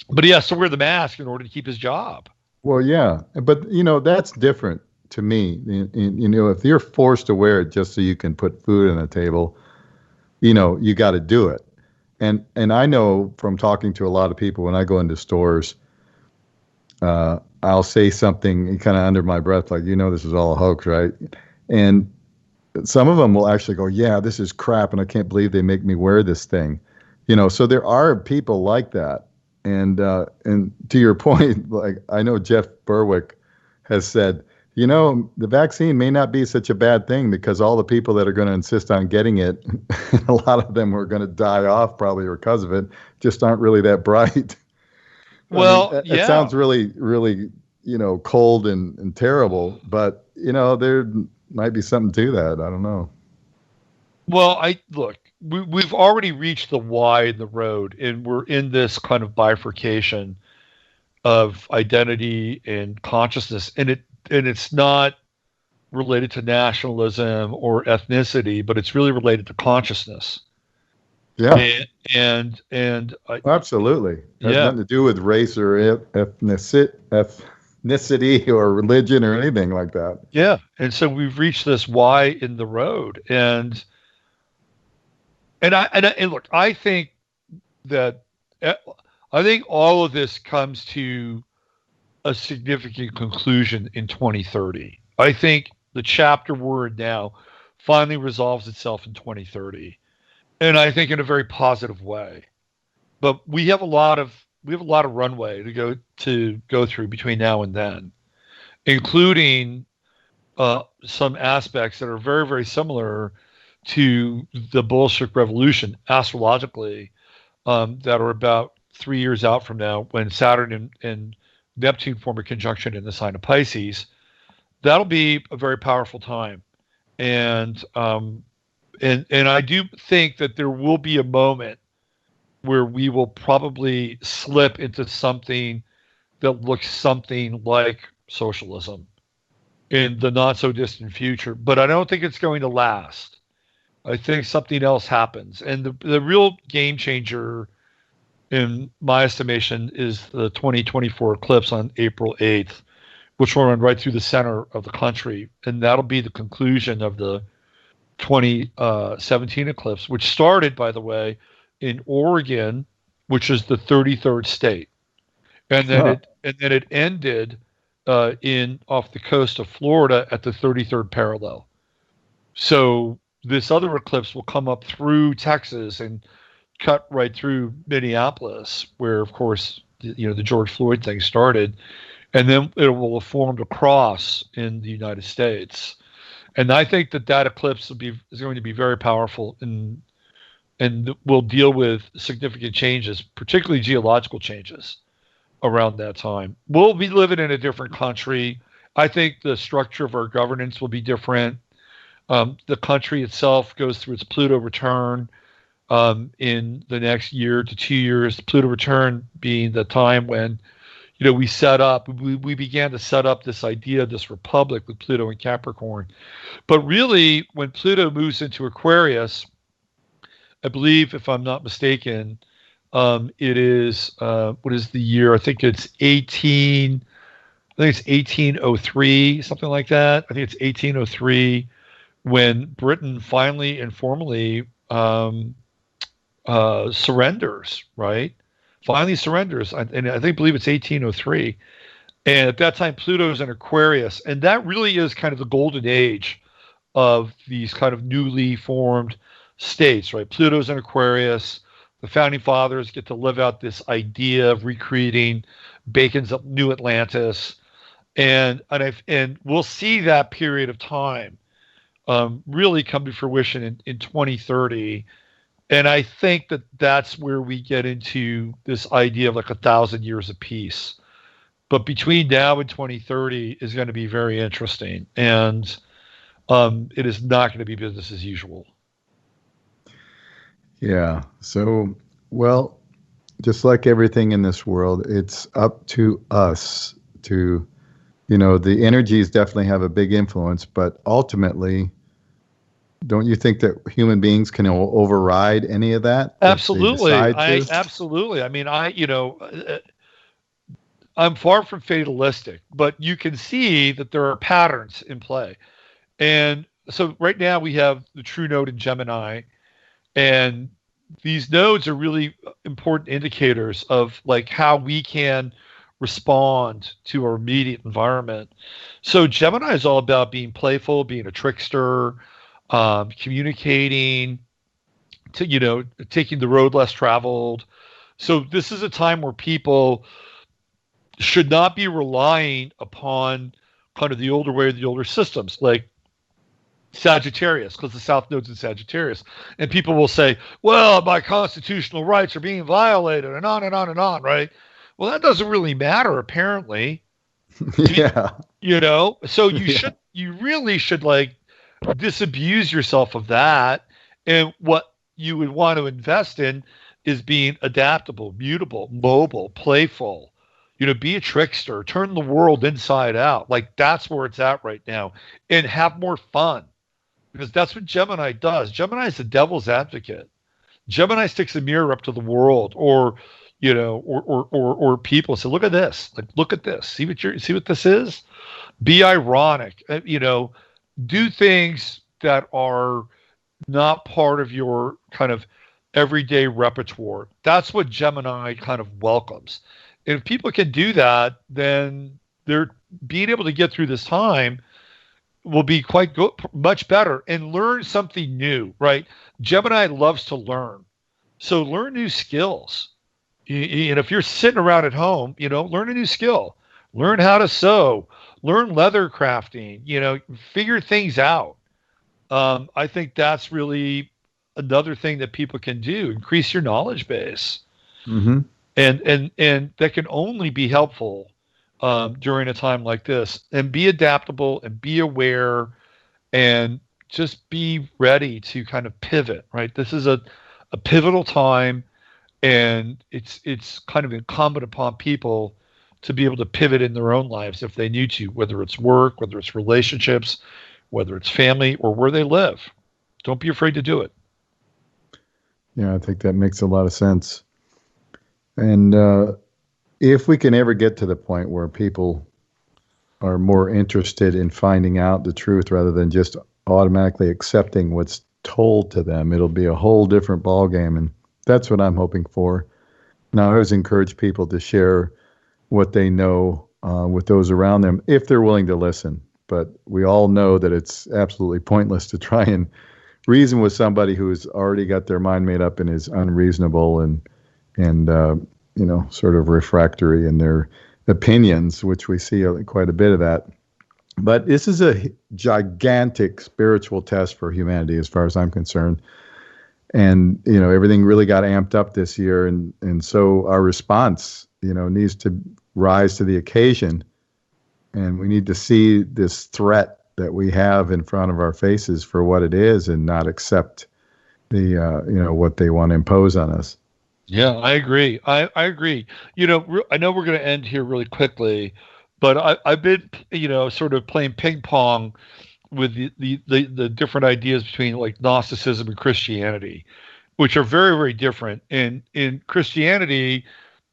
But he has to wear the mask in order to keep his job. Well, yeah. But, that's different to me. If you're forced to wear it just so you can put food on the table, you got to do it. And I know from talking to a lot of people, when I go into stores, I'll say something kind of under my breath, like, this is all a hoax, right? And some of them will actually go, yeah, this is crap, and I can't believe they make me wear this thing. So there are people like that. And to your point, like, I know Jeff Berwick has said, the vaccine may not be such a bad thing, because all the people that are going to insist on getting it, a lot of them are going to die off probably because of it, just aren't really that bright. Well, it sounds really, really, cold and terrible, but, there might be something to that. I don't know. Well, we've already reached the Y in the road, and we're in this kind of bifurcation of identity and consciousness. And it's not related to nationalism or ethnicity, but it's really related to consciousness. Yeah. And absolutely. It has nothing to do with race or ethnicity or religion or anything like that. Yeah. And so we've reached this Y in the road. And look, I think all of this comes to a significant conclusion in 2030. I think the chapter we're in now finally resolves itself in 2030, and I think in a very positive way. But we have a lot of runway to go through between now and then, including some aspects that are very, very similar to the Bolshevik Revolution astrologically, that are about 3 years out from now when Saturn and Neptune form a conjunction in the sign of Pisces. That'll be a very powerful time, and I do think that there will be a moment where we will probably slip into something that looks something like socialism in the not so distant future, but I don't think it's going to last. I think something else happens, and the real game changer, in my estimation, is the 2024 eclipse on April 8th, which will run right through the center of the country, and that'll be the conclusion of the 2017 eclipse, which started, by the way, in Oregon, which is the 33rd state, and then it ended in off the coast of Florida at the 33rd parallel. So this other eclipse will come up through Texas and cut right through Minneapolis, where, of course, the George Floyd thing started, and then it will have formed across in the United States. And I think that eclipse is going to be very powerful and will deal with significant changes, particularly geological changes, around that time. We'll be living in a different country. I think the structure of our governance will be different. The country itself goes through its Pluto return in the next year to 2 years. Pluto return being the time when, we began to set up this idea of this republic with Pluto and Capricorn. But really, when Pluto moves into Aquarius, I believe, if I'm not mistaken, it is, what is the year? I think it's 1803, something like that. I think it's 1803 when Britain finally and formally surrenders, right? Finally surrenders. And I believe it's 1803. And at that time, Pluto's in Aquarius. And that really is kind of the golden age of these kind of newly formed states, right? Pluto's in Aquarius. The founding fathers get to live out this idea of recreating Bacon's New Atlantis, and we'll see that period of time really come to fruition in 2030. And I think that that's where we get into this idea of like 1,000 years of peace. But between now and 2030 is going to be very interesting, and it is not going to be business as usual. Yeah. So, well, just like everything in this world, it's up to us to, the energies definitely have a big influence, but ultimately, don't you think that human beings can override any of that? Absolutely. Absolutely. I mean, I'm far from fatalistic, but you can see that there are patterns in play. And so right now we have the true node in Gemini, and these nodes are really important indicators of like how we can respond to our immediate environment. So Gemini is all about being playful, being a trickster, communicating, taking the road less traveled. So this is a time where people should not be relying upon kind of the older way, the older systems, like Sagittarius, because the South Node's in Sagittarius. And people will say, well, my constitutional rights are being violated, and on and on and on, right? Well, that doesn't really matter, apparently. Yeah. So you really should like disabuse yourself of that. And what you would want to invest in is being adaptable, mutable, mobile, playful. Be a trickster, turn the world inside out. Like that's where it's at right now, and have more fun. Because that's what Gemini does. Gemini is the devil's advocate. Gemini sticks a mirror up to the world, or people say, "Look at this! Like, look at this! See what this is? Be ironic. Do things that are not part of your kind of everyday repertoire." That's what Gemini kind of welcomes. And if people can do that, then they're being able to get through this time will be quite good, much better, and learn something new, right? Gemini loves to learn. So learn new skills. And if you're sitting around at home, learn a new skill. Learn how to sew. Learn leather crafting. Figure things out. I think that's really another thing that people can do. Increase your knowledge base. Mm-hmm. And that can only be helpful during a time like this. And be adaptable and be aware and just be ready to kind of pivot, right? This is a pivotal time, and it's kind of incumbent upon people to be able to pivot in their own lives if they need to, whether it's work, whether it's relationships, whether it's family, or where they live. Don't be afraid to do it. Yeah, I think that makes a lot of sense. And if we can ever get to the point where people are more interested in finding out the truth rather than just automatically accepting what's told to them, it'll be a whole different ballgame. And that's what I'm hoping for. Now, I always encourage people to share what they know with those around them, if they're willing to listen. But we all know that it's absolutely pointless to try and reason with somebody who's already got their mind made up and is unreasonable and sort of refractory in their opinions, which we see quite a bit of that. But this is a gigantic spiritual test for humanity, as far as I'm concerned. And, everything really got amped up this year. And so our response, needs to rise to the occasion. And we need to see this threat that we have in front of our faces for what it is and not accept the, what they want to impose on us. Yeah, I agree. I agree. I know we're going to end here really quickly, but I've been, sort of playing ping pong with the different ideas between like Gnosticism and Christianity, which are very, very different. And in Christianity,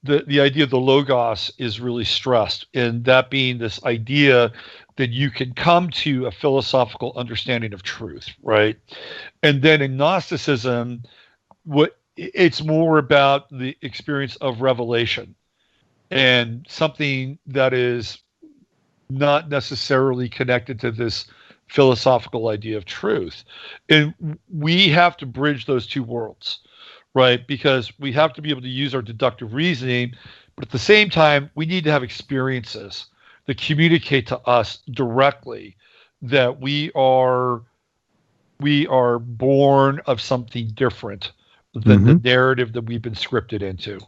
the idea of the Logos is really stressed, and that being this idea that you can come to a philosophical understanding of truth, right? And then in Gnosticism, it's more about the experience of revelation and something that is not necessarily connected to this philosophical idea of truth. And we have to bridge those two worlds, right? Because we have to be able to use our deductive reasoning, but at the same time, we need to have experiences that communicate to us directly that we are born of something different than the narrative that we've been scripted into.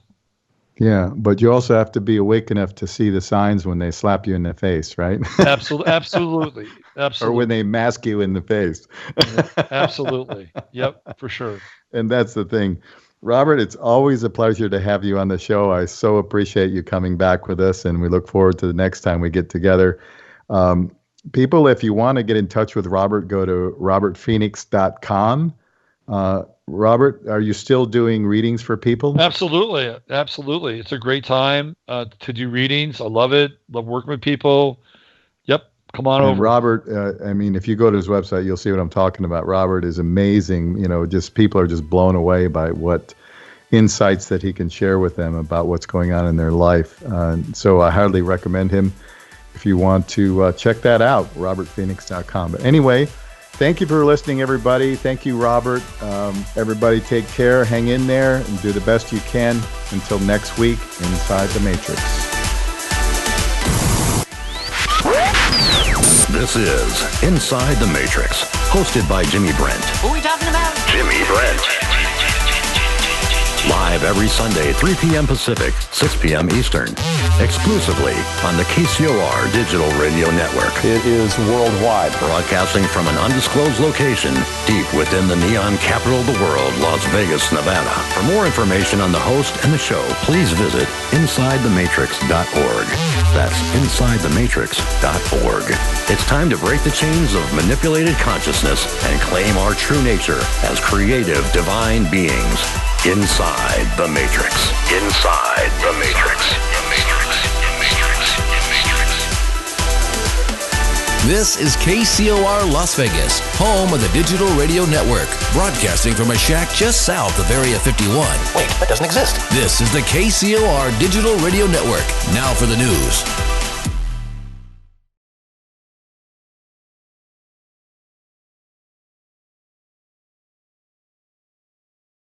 Yeah, but you also have to be awake enough to see the signs when they slap you in the face, right? Absolutely. Or when they mask you in the face. Yeah, absolutely. Yep, for sure. And that's the thing. Robert, it's always a pleasure to have you on the show. I so appreciate you coming back with us, and we look forward to the next time we get together. People, if you want to get in touch with Robert, go to robertphoenix.com. Robert, are you still doing readings for people? Absolutely. It's a great time to do readings. I love it. Love working with people. Yep. Come on over. Robert, if you go to his website, you'll see what I'm talking about. Robert is amazing. Just people are just blown away by what insights that he can share with them about what's going on in their life. So I highly recommend him if you want to check that out, robertphoenix.com. But anyway, thank you for listening, everybody. Thank you, Robert. Everybody take care, hang in there, and do the best you can. Until next week, Inside the Matrix. This is Inside the Matrix, hosted by Jimmy Brent. Who are we talking about? Jimmy Brent. Live every Sunday, 3 p.m. Pacific, 6 p.m. Eastern. Exclusively on the KCOR Digital Radio Network. It is worldwide. Broadcasting from an undisclosed location deep within the neon capital of the world, Las Vegas, Nevada. For more information on the host and the show, please visit InsideTheMatrix.org. That's InsideTheMatrix.org. It's time to break the chains of manipulated consciousness and claim our true nature as creative divine beings. Inside the Matrix. Inside the Matrix. This is KCOR Las Vegas, home of the Digital Radio Network, broadcasting from a shack just south of Area 51. Wait, that doesn't exist. This is the KCOR Digital Radio Network. Now for the news.